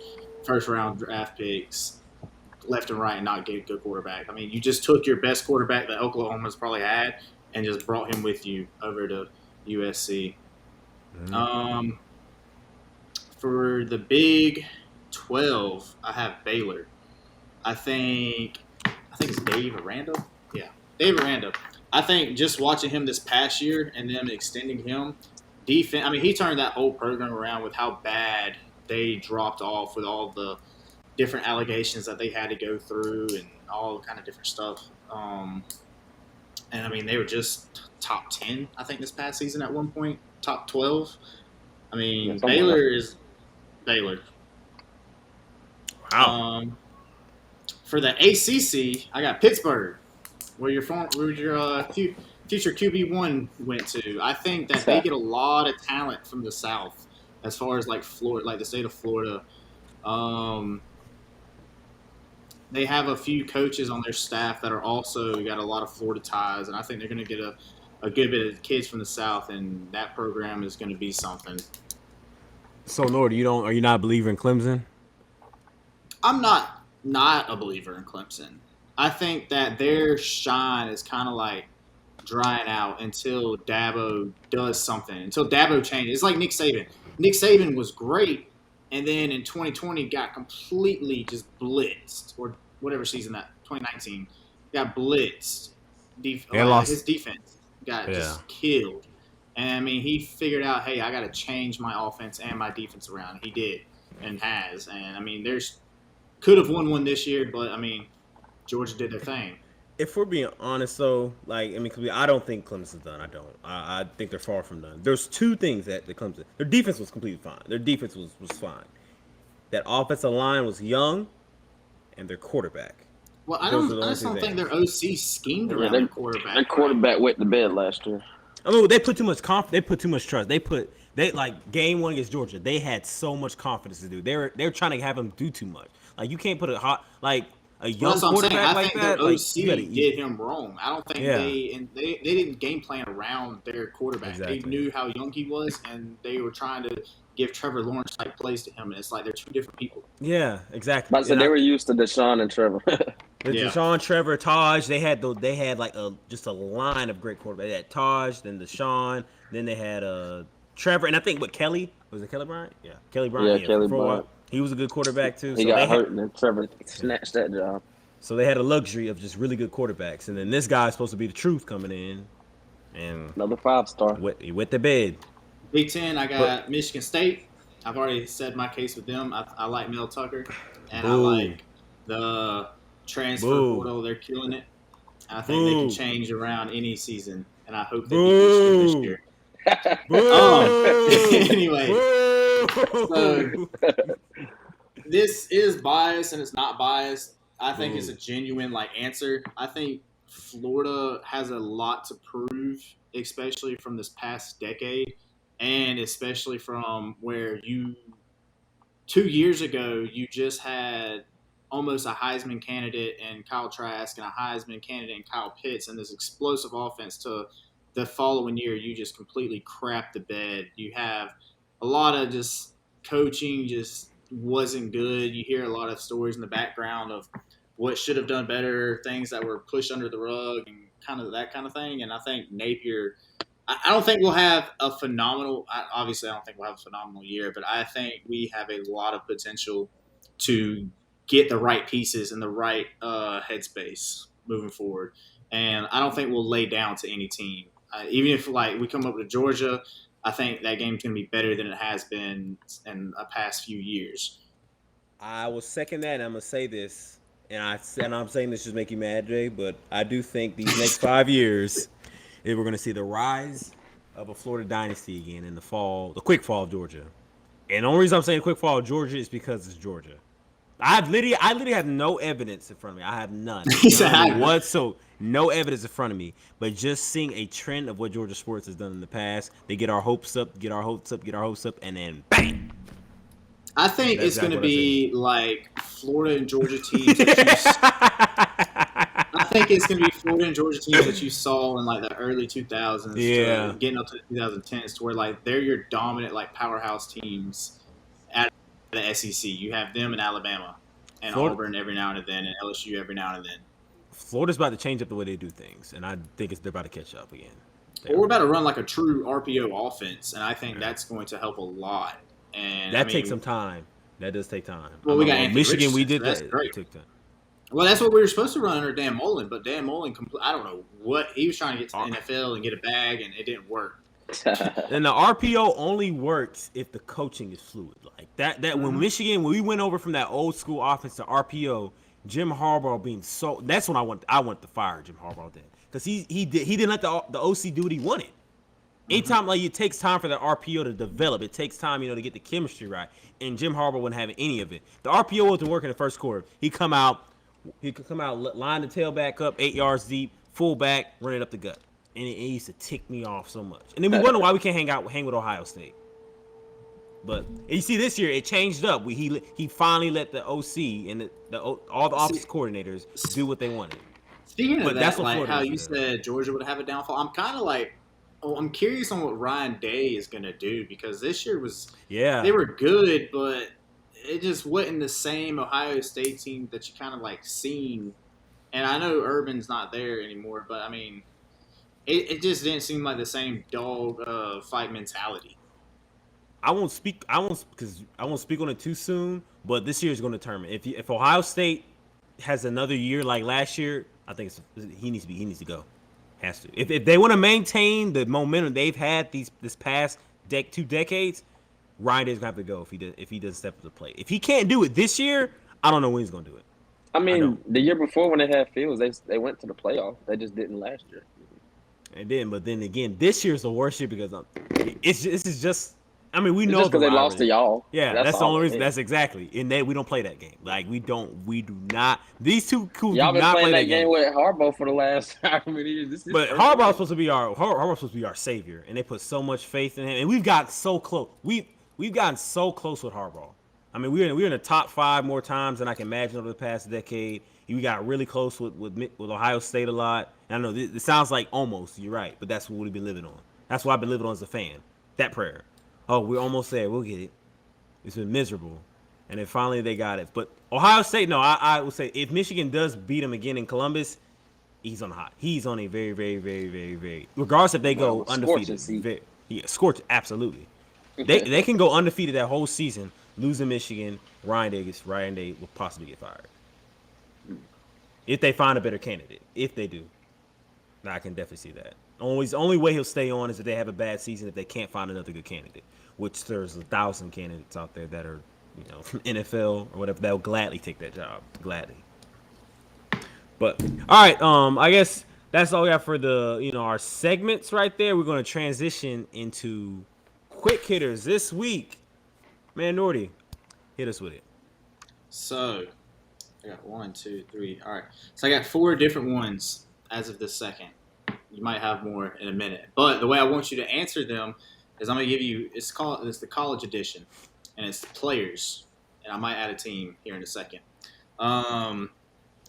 first-round draft picks left and right and not get a good quarterback. I mean, you just took your best quarterback that Oklahoma's probably had and just brought him with you over to USC. For the Big 12, I have Baylor. I think it's Dave Aranda. Yeah, Dave Aranda. I think just watching him this past year and them extending him, defense. I mean, he turned that whole program around with how bad they dropped off with all the different allegations that they had to go through and all kind of different stuff. And I mean, they were just top 10, I think, this past season at one point, top 12. I mean, Baylor is Baylor. Wow. For the ACC, I got Pittsburgh, where your future QB1 went to. I think that they get a lot of talent from the South, as far as like Florida, like the state of Florida. They have a few coaches on their staff that are also got a lot of Florida ties, and I think they're going to get a good bit of kids from the South, and that program is going to be something. So, Nord, are you not a believer in Clemson? I'm not a believer in Clemson. I think that their shine is kind of like drying out until Dabo does something, until Dabo changes. It's like Nick Saban. Nick Saban was great, and then in 2020 got completely just blitzed, or whatever season that 2019 got blitzed. His defense got just killed. And I mean, he figured out, hey, I got to change my offense and my defense around. He did and has. And I mean, could have won one this year, but I mean, Georgia did their thing. If we're being honest, though, I don't think Clemson's done. I don't. I think they're far from done. There's two things that Clemson. Their defense was completely fine. Their defense was fine. That offensive line was young, and their quarterback. Well, I just don't think their OC schemed around their quarterback. Their quarterback went to bed last year. I mean, they put too much They put too much trust. They like game 1 against Georgia. They had so much confidence to do. They're trying to have him do too much. Like you can't put a hot a young that's what I'm saying. quarterback I like think that, their like OC you gotta did him wrong. I don't think Yeah. they didn't game plan around their quarterback. Exactly. They knew how young he was, and they were trying to give Trevor Lawrence type plays to him, and it's like they're two different people. Yeah, exactly. But so they were used to Deshaun and Trevor. Deshaun, Trevor, Taj, they had like just a line of great quarterbacks. They had Taj, then Deshaun, then they had Trevor, and I think Kelly was it Kelly Bryant? Yeah, Kelly Bryant. Yeah, Kelly for a while. Bryant. He was a good quarterback too. He got hurt, and then Trevor snatched that job. So they had a luxury of just really good quarterbacks, and then this guy's supposed to be the truth coming in, and another 5-star. He wet the bed. Big Ten, I got Michigan State. I've already said my case with them. I like Mel Tucker, and I like the transfer portal. They're killing it. I think they can change around any season, and I hope they beat Michigan this year. Anyway, so this is biased and it's not biased. I think it's a genuine answer. I think Florida has a lot to prove, especially from this past decade, and especially from where 2 years ago you just had almost a Heisman candidate in Kyle Trask and a Heisman candidate in Kyle Pitts, and this explosive offense to the following year you just completely crapped the bed. You have a lot of just coaching just wasn't good. You hear a lot of stories in the background of what should have done better, things that were pushed under the rug and kind of that kind of thing. And I think Napier, I don't think we'll have a phenomenal, obviously I don't think we'll have a phenomenal year, but I think we have a lot of potential to get the right pieces in the right headspace moving forward. And I don't think we'll lay down to any team. Even if we come up to Georgia, I think that game's going to be better than it has been in the past few years. I will second that, and I'm going to say this, and I'm saying this just make you mad, Jay, but I do think these next 5 years, we're going to see the rise of a Florida dynasty again in the quick fall of Georgia. And the only reason I'm saying quick fall of Georgia is because it's Georgia. I literally have no evidence in front of me. I have none. No evidence in front of me. But just seeing a trend of what Georgia sports has done in the past, they get our hopes up, and then bang. I think it's going to be like Florida and Georgia teams I think it's going to be Florida and Georgia teams that you saw in the early 2000s, to getting up to the 2010s, to where they're your dominant powerhouse teams at the SEC. You have them in Alabama and Florida, Auburn every now and then, and LSU every now and then. Florida's about to change up the way they do things, and I think they're about to catch up again. We're about to run a true RPO offense, and I think that's going to help a lot. And that takes some time. That does take time. Well, we got Anthony Michigan. Richardson, We did that. It took time. Well, that's what we were supposed to run under Dan Mullen, but Dan Mullen, I don't know what he was trying to get to the NFL and get a bag, and it didn't work. And the RPO only works if the coaching is fluid. When we went over from that old school offense to RPO, Jim Harbaugh being that's when I want to fire Jim Harbaugh then, because he didn't let the OC do what he wanted. Anytime it takes time for the RPO to develop, it takes time to get the chemistry right, and Jim Harbaugh wasn't having any of it. The RPO wasn't working in the first quarter. He could come out, line the tailback up 8 yards deep, full back, run it up the gut. And it used to tick me off so much. And then we wonder why we can't hang with Ohio State. But you see, this year it changed up. He finally let the OC and all the offensive coordinators do what they wanted. Speaking of that, how you said Georgia would have a downfall, I'm kind of I'm curious on what Ryan Day is going to do, because this year they were good, but it just wasn't the same Ohio State team that you kind of seen. And I know Urban's not there anymore, but I mean, it just didn't seem like the same dog fight mentality. I won't speak on it too soon, but this year is going to determine if Ohio State has another year like last year. I think he needs to go. Has to. If they want to maintain the momentum they've had this past 2 decades, Ryan Day's gonna have to go if he doesn't step up to the plate. If he can't do it this year, I don't know when he's gonna do it. I mean, the year before when they had Fields, they went to the playoff. They just didn't last year. But then again, this year's the worst year because this is just. I mean, we know just because they lost to y'all. Yeah, that's the only reason. That's exactly. And we don't play that game. We do not. These two cool. Y'all been not playing play that game with Harbaugh for the last however many years. But Harbaugh's supposed to be our savior, and they put so much faith in him. And we've gotten so close. We've gotten so close with Harbaugh. I mean, we're in the top 5 more times than I can imagine over the past decade. We got really close with Ohio State a lot. And I know it sounds like almost. You're right, but that's what we've been living on. That's what I've been living on as a fan. That prayer. Oh, we're almost there. We'll get it. It's been miserable, and then finally they got it. But Ohio State, no, I would say if Michigan does beat them again in Columbus, he's on hot. He's on a very, very, very, very, very. Regardless if they go undefeated, scorch absolutely. They can go undefeated that whole season, losing Michigan. Ryan Day will possibly get fired if they find a better candidate. If they do, now I can definitely see that. Only way he'll stay on is if they have a bad season. If they can't find another good candidate, which there's 1,000 candidates out there that are, from NFL or whatever, they'll gladly take that job, gladly. But all right, I guess that's all we got for the our segments right there. We're going to transition into quick hitters this week. Man, Nordy, hit us with it. So, I got 1, 2, 3. All right. So I got 4 different ones as of this second. You might have more in a minute, but the way I want you to answer them is I'm gonna give you. It's the college edition, and it's players, and I might add a team here in a second.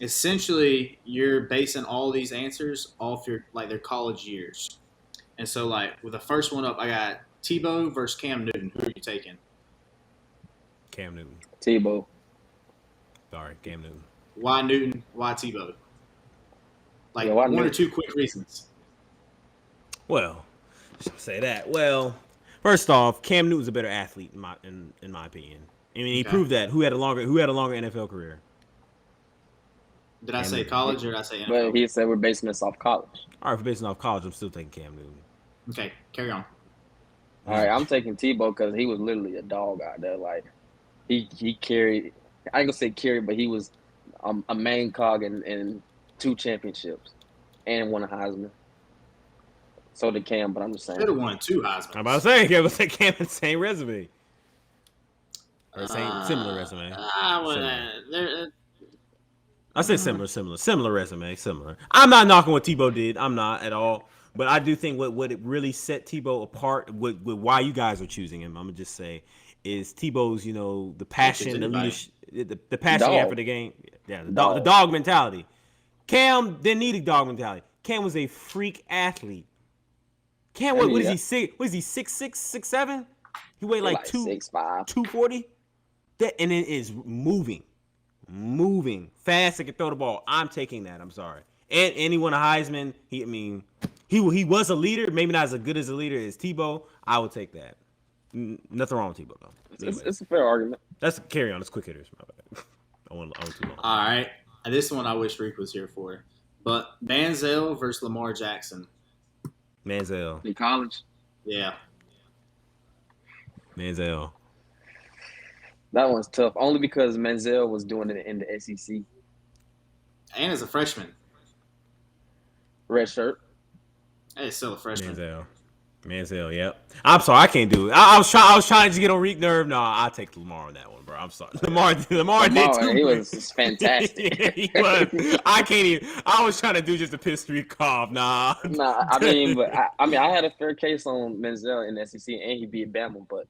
Essentially, you're basing all these answers off your their college years, and so with the first one up, I got Tebow versus Cam Newton. Who are you taking? Cam Newton. Tebow. Sorry, Cam Newton. Why Newton? Why Tebow? Why one Newton? or two quick reasons. Well, should I say that? Well, first off, Cam Newton's a better athlete in my opinion. I mean, he proved that. Who had a longer NFL career? Did I say college or did I say NFL? But he said we're basing this off college. All right, for basing off college, I'm still taking Cam Newton. Okay, carry on. All right, I'm taking Tebow because he was literally a dog out there. He carried. I ain't gonna say carried, but he was a main cog in 2 championships and won a Heisman. So did Cam, but I'm just saying. Could have won 2 Heisman. I'm about to say, Cam had the same resume. Or similar resume. I say similar resume, similar. I'm not knocking what Tebow did. I'm not at all. But I do think what it really set Tebow apart, with why you guys are choosing him, I'm gonna just say, is Tebow's, the passion, the leadership, the passion he had for the game. Yeah, the dog mentality. Cam didn't need a dog mentality. Cam was a freak athlete. Cam, what is he? 6'6", 6'7"? He weighed like 6'5", 240. And it is moving fast. He can throw the ball. I'm taking that. I'm sorry. And he won a Heisman. He was a leader. Maybe not as good as a leader as Tebow. I would take that. Nothing wrong with Tebow though. It's a fair argument. That's carry on. It's quick hitters. My bad. I want too long. All right. This one I wish Rick was here for. But Manziel versus Lamar Jackson. Manziel. In college? Yeah. Manziel. That one's tough. Only because Manziel was doing it in the SEC. And as a freshman. Red shirt. Hey, it's still a freshman. Manziel, yep. I'm sorry, I can't do it. I was trying to get on Reek nerve. No, I'll take Lamar on that one, bro. I'm sorry. Lamar did too. He was fantastic. Yeah, he was. I can't even. I was trying to do just a piss Reek off. Nah. I had a fair case on Manziel in the SEC, and he beat Bama, but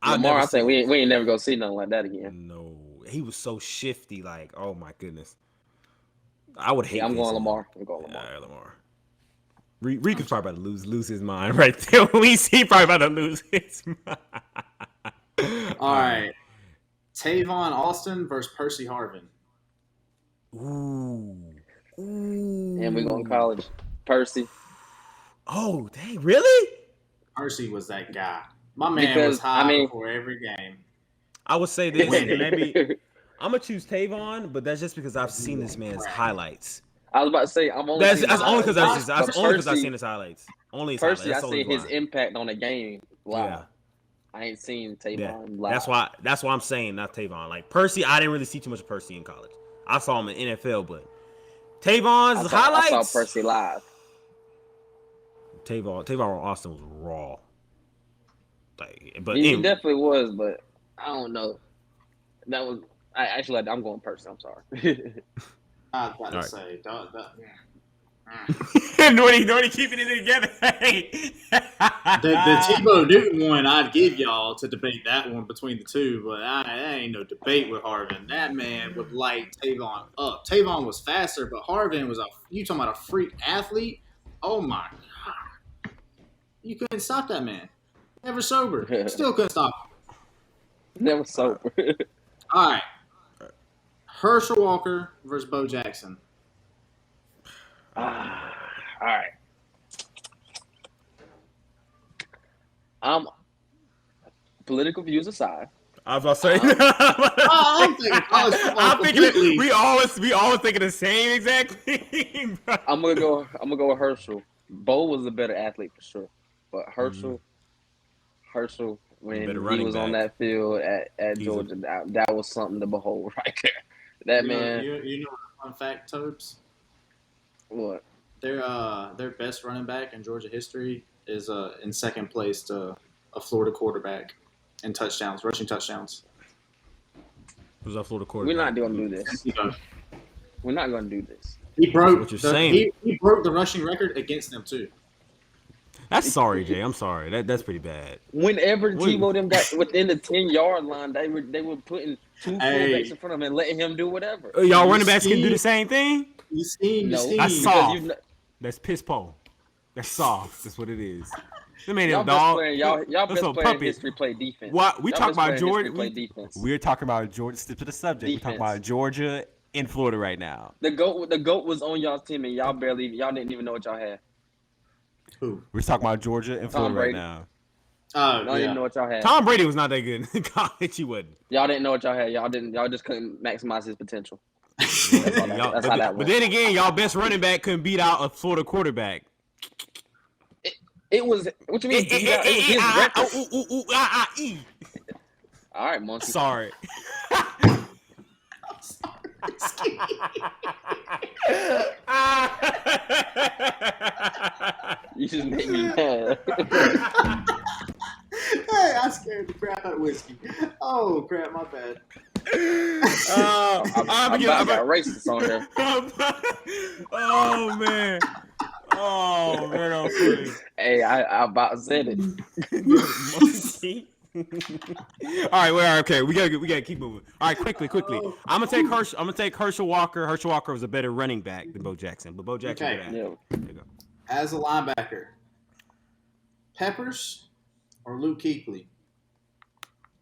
Lamar, I think we ain't never gonna see nothing like that again. No, he was so shifty. Oh my goodness. I would hate. I'm going Lamar. Yeah, Lamar. Reek is probably about to lose his mind right there. We see probably about to lose his mind. All right. Tavon Austin versus Percy Harvin. Ooh. And we're going college. Percy. Oh, dang, really? Percy was that guy. My man was high before every game. I would say this, maybe I'm gonna choose Tavon, but that's just because I've seen this man's highlights. I was about to say that's only because I've seen his highlights. Only his Percy, highlights. I seen his impact on the game live. Yeah. I ain't seen Tavon Yeah. live. That's why I'm saying not Tavon. Percy, I didn't really see too much of Percy in college. I saw him in NFL, but Tavon's highlights. I saw Percy live. Tavon Austin was raw. He definitely was, but I don't know. That was I'm going Percy. I'm sorry. I was about to say, Nordy keeping it together. The Tebow Newton one, I'd give y'all to debate that one between the two, but that ain't no debate with Harvin. That man would light Tavon up. Tavon was faster, but Harvin was you talking about a freak athlete? Oh my God. You couldn't stop that man. Never sober. Still couldn't stop him. Never sober. All right. Herschel Walker versus Bo Jackson. All right. Political views aside. I was about to say. I'm thinking college football. I'm thinking we always thinking the same exact thing. Bro. I'm gonna go with Herschel. Bo was a better athlete for sure, but Herschel when he was on that field at Georgia, that was something to behold right there. That man. You know a fun fact, Tobes? What? Their best running back in Georgia history is in second place to a Florida quarterback in touchdowns, rushing touchdowns. Who's that Florida quarterback? We're not going to do this. We're not going to do this. He broke what you're saying. He broke the rushing record against them too. That's sorry, Jay. I'm sorry. That's pretty bad. Whenever Tebow them got within the 10-yard line, they were putting two quarterbacks in front of him and letting him do whatever. Y'all running backs can do the same thing? You seen. That's soft. That's piss po. That's soft. That's what it is. Y'all best player in history play defense. What we talking about Georgia? We're talking about Georgia. Stick to the subject. We're talking about Georgia in Florida right now. The goat was on y'all's team and y'all didn't even know what y'all had. Who? We're talking about Georgia and Florida right now. Y'all didn't even know what y'all had. Tom Brady was not that good in college. He wasn't. Y'all didn't know what y'all had. Y'all just couldn't maximize his potential. That's how that went. But then again, y'all best running back couldn't beat out a Florida quarterback. It was what you mean? It was his record. All right, monkey. Sorry. You just made me mad. Hey, I scared the crap out of whiskey. Oh crap, my bad. I got racist on here. Oh man. Oh man, I'm funny. Hey, I about said it. All right, okay. We gotta keep moving. All right, quickly. I'm gonna take Herschel Walker. Herschel Walker was a better running back than Bo Jackson, but Bo Jackson. Okay. There you go. As a linebacker, Peppers or Luke Kuechly?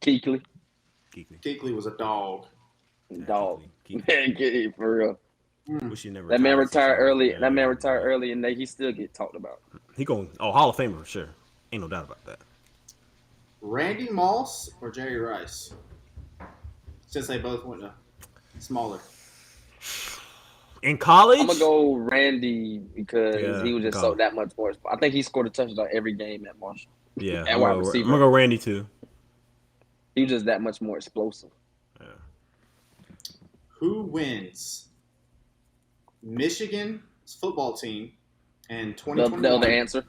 Kuechly was a dog. Dog. Man, for real. Wish he never. That man retired early. That man retired early, and he still get talked about. He going Hall of Famer for sure. Ain't no doubt about that. Randy Moss or Jerry Rice? Since they both went to smaller. In college, I'm gonna go Randy because he was just so that much more. I think he scored a touchdown every game at Marshall. Yeah, I'm gonna go Randy too. He was just that much more explosive. Yeah. Who wins? Michigan's football team in 2021. The other answer.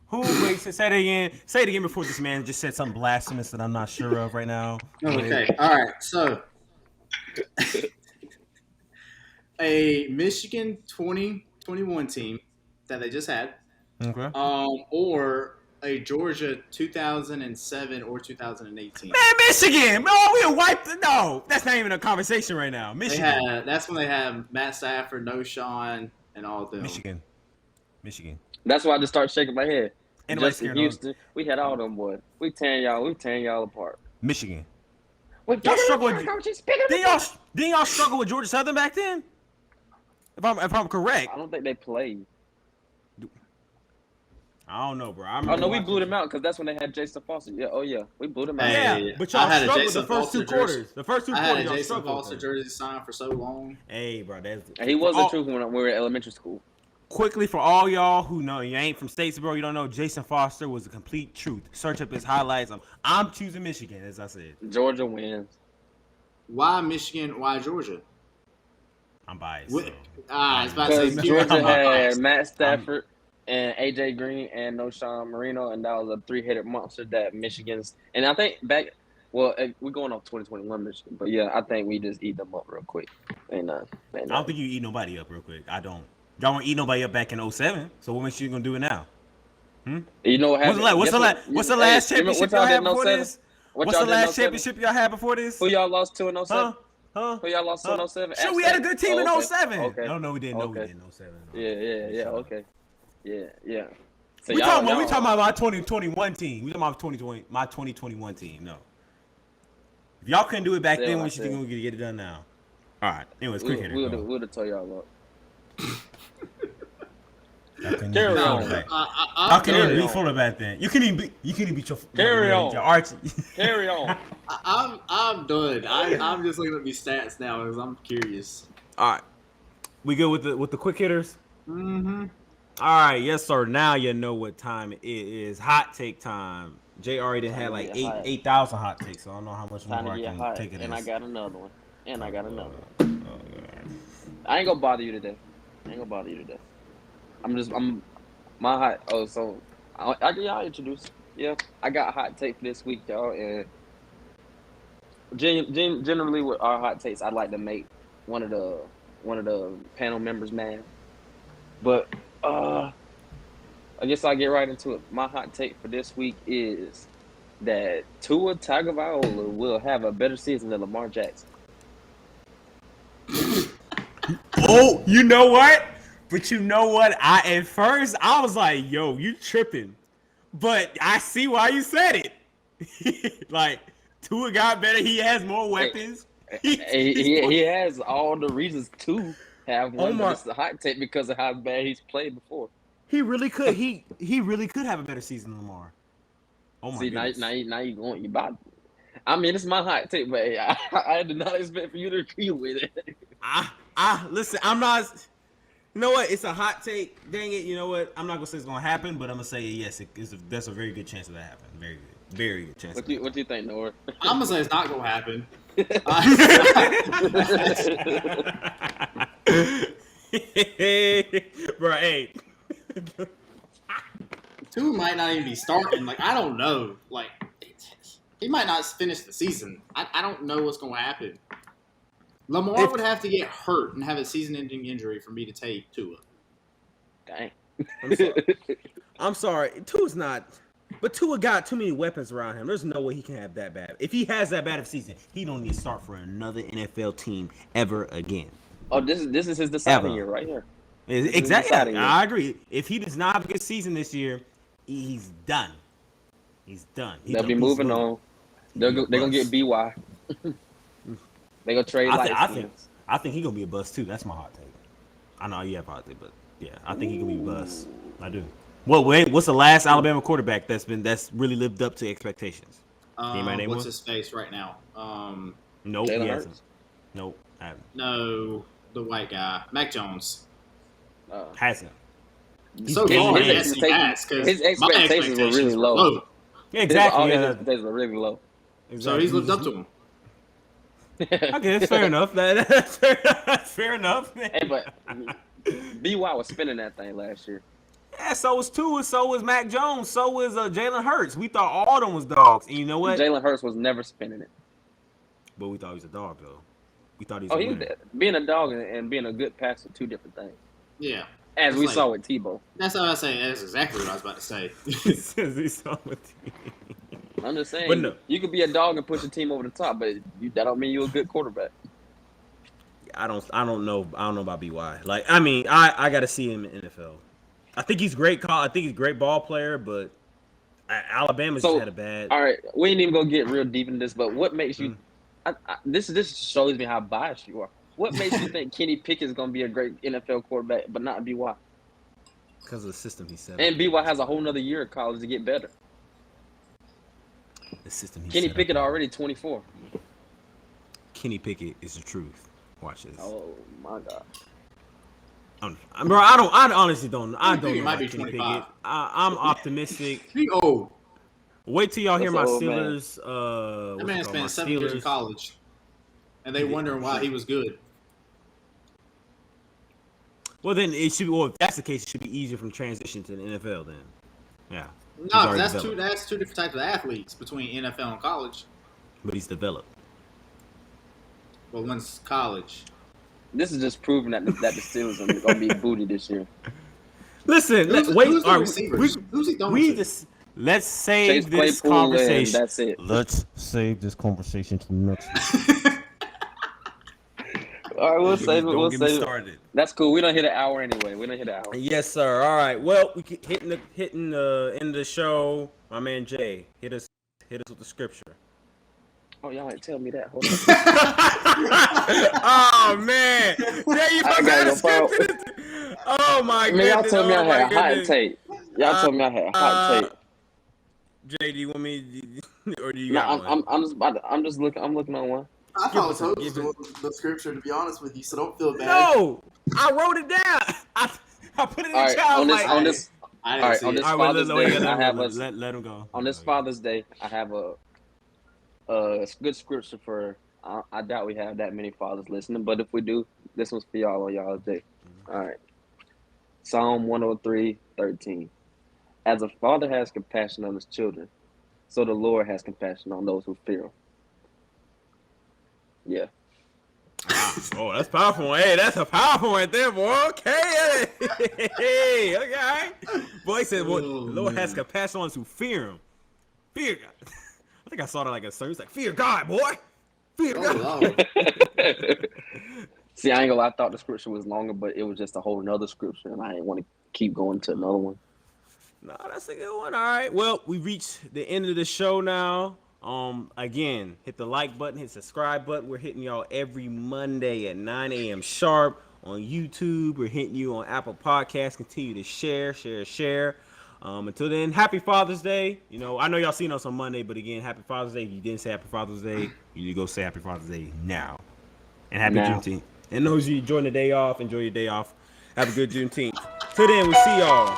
Who? Wait, say it again. Say it again before this man just said something blasphemous that I'm not sure of right now. Okay. All right. So, a Michigan 2021 team that they just had, okay, or a Georgia 2007 or 2018. Man, Michigan! Oh, we wiped. No, that's not even a conversation right now. Michigan. That's when they have Matt Stafford, No Sean, and all of them. Michigan. That's why I just started shaking my head. And Justin Houston, we had all them boys. We tearing y'all apart. Michigan. Wait, y'all struggle with, didn't y'all struggle with Georgia Southern back then? If I'm correct. I don't think they played. I don't know, bro. We blew them out because that's when they had Jason Foster. Yeah, we blew them out. Yeah, but y'all struggled the first two quarters. The first two quarters, I had a Jason Foster jersey signed for so long. Hey, bro, he was the truth when we were in elementary school. Quickly, for all y'all who know you ain't from Statesboro, you don't know Jason Foster was a complete truth. Search up his highlights. I'm choosing Michigan, as I said. Georgia wins. Why Michigan? Why Georgia? I'm biased. I was about to say Georgia had Matt Stafford and AJ Green and No Sean Marino, and that was a three-headed monster that Michigan's. And I think we're going off 2021 Michigan, but yeah, I think we just eat them up real quick. I don't think you eat nobody up real quick. I don't. Y'all won't eat nobody up back in 07. So what makes you gonna do it now? You know what happened? What's the last championship y'all had before this? What's the last 07? championship y'all had before this? Who y'all lost to in 07? Huh? Who y'all lost to in 07? Sure, we had a good team in 07. Okay. No, we didn't. No, Okay. we didn't. 07. Yeah. Okay. Yeah. So We talking about my 2021 team. We talking about 2020, my 2021 team. No. If y'all couldn't do it back then, what you think we're gonna get it done now? All right. Anyways, quick hitter. We'll tell y'all up. Carry on. How can you be full of that then? You can even beat your Carry on. Your Archie. Carry on. I'm done. I'm just looking at these stats now because I'm curious. All right. We good with the quick hitters? Mm-hmm. All right, yes sir. Now you know what time it is. Hot take time. Jay already had like 8,000 hot takes, so I don't know how much more I can take it. And I got another one. I ain't gonna bother you today. My hot. Oh, so I'll introduce. Yeah, I got a hot take for this week, y'all. And generally with our hot takes, I'd like to make one of the panel members mad. But I guess I'll get right into it. My hot take for this week is that Tua Tagovailoa will have a better season than Lamar Jackson. Oh, you know what? But you know what? At first I was like, "Yo, you tripping," but I see why you said it. Like Tua got better. He has more weapons. He has all the reasons to have one. But it's a hot take because of how bad he's played before. He really could. He really could have a better season than Lamar. Oh my goodness. Now you going you about. I mean, it's my hot take, but I did not expect for you to agree with it. Listen. I'm not. You know what? It's a hot take. Dang it. You know what? I'm not gonna say it's gonna happen, but I'm gonna say yes. That's a very good chance of that happening. Very good chance. What do you think, Noah? I'm gonna say it's not gonna happen. Bro, hey. Tua might not even be starting. Like, I don't know. Like, he might not finish the season. I don't know what's gonna happen. Lamar would have to get hurt and have a season-ending injury for me to take Tua. Dang. I'm sorry. Tua's not. But Tua got too many weapons around him. There's no way he can have that bad. If he has that bad of a season, he don't need to start for another NFL team ever again. Oh, this is his deciding year right here. Exactly. I agree. If he does not have a good season this year, he's done. They'll be moving on. They're gonna get BY. They gonna trade. I think he's gonna be a bust too. That's my hot take. I know you have a hot take, but yeah, I think he's gonna be a bust. I do. What's the last Alabama quarterback that's really lived up to expectations? What's his face right now? Nope, he hasn't. Nope, I haven't. No, the white guy, Mac Jones. Hasn't. So far, yes, he has. His expectations were really low. Yeah, exactly. His expectations were really low. Exactly. So he's lived up to him. Okay, fair enough. That's fair enough. Hey, but BY was spinning that thing last year. Yeah, so was Tua, so was Mac Jones, so was Jalen Hurts. We thought all of them was dogs, and you know what? Jalen Hurts was never spinning it. But we thought he was a dog, though. We thought he was. Being a dog and being a good passer, two different things. Yeah. As we saw with Tebow. That's what I was saying. That's exactly what I was about to say. As we saw with Tebow. I'm just saying, you could be a dog and push a team over the top, but that don't mean you're a good quarterback. I don't know about BY. Like, I mean, I got to see him in the NFL. I think he's great. I think he's a great ball player, but Alabama's just had a bad. All right, we ain't even gonna get real deep in this, but what makes you? This shows me how biased you are. What makes you think Kenny Pickett's gonna be a great NFL quarterback, but not BY? Because of the system he set up. And BY has a whole nother year of college to get better. The system he Kenny set Pickett up. already 24. Kenny Pickett is the truth. Watch this. Oh my God. Bro, I honestly don't. I don't know. Might be Kenny 25. Pickett. I'm optimistic. He old. Wait till y'all hear my old Steelers. That man spent 7 years in college, and they wondering why he was good. Well, then it should. Well, if that's the case, it should be easier from transition to the NFL. Then, yeah. No, that's two different types of athletes between NFL and college. But he's developed. Well, one's college. This is just proving that the Steelers are gonna be booty this year. Listen, Who's the receivers? Who's he throwing we to? just let's save Chase this Claypool, and conversation. that's it. Let's save this conversation to the next. All right, we'll save it. Don't We'll get me save it. started. That's cool. We don't hit an hour anyway. Yes, sir. All right. Well, we keep hitting the end of the show. My man Jay, hit us with the scripture. Oh, y'all ain't tell me that. Hold on. Oh man, Jay, you I gotta go scripture. Oh my goodness. Y'all told me I had a hot goodness. take. Y'all told me I had a hot take. Jay, do you want me, or do you No, got one? I'm just looking. I'm looking on one. I thought it was the scripture, to be honest with you, so don't feel bad. No, I wrote it down. I put it in the chat. On this I didn't see it. Father's Day, I have let him go. on this Father's Day, I have a good scripture for. I doubt we have that many fathers listening, but if we do, this one's for y'all on y'all's day. All right. Psalm 103:13. As a father has compassion on his children, so the Lord has compassion on those who fear him. Yeah. Oh, that's powerful. Hey, that's a powerful one right there, boy. Okay. Hey, okay. Boy, he said, well, the Lord has compassion on those who fear him. Fear God. I think I saw that like a service, like, fear God, boy. Fear God. See, I ain't gonna lie, I thought the scripture was longer, but it was just a whole nother scripture, and I didn't want to keep going to another one. No, that's a good one. All right. Well, we reached the end of the show now. Again, hit the like button, hit subscribe button. We're hitting y'all every Monday at 9 a.m. sharp on YouTube. We're hitting you on Apple Podcasts. Continue to share. Until then, happy Father's Day. You know, I know y'all seen us on Monday, but again, happy Father's Day. If you didn't say happy Father's Day, you need to go say happy Father's Day now. And happy Juneteenth. And those of you enjoying the day off, enjoy your day off. Have a good Juneteenth. Till then, we'll see y'all.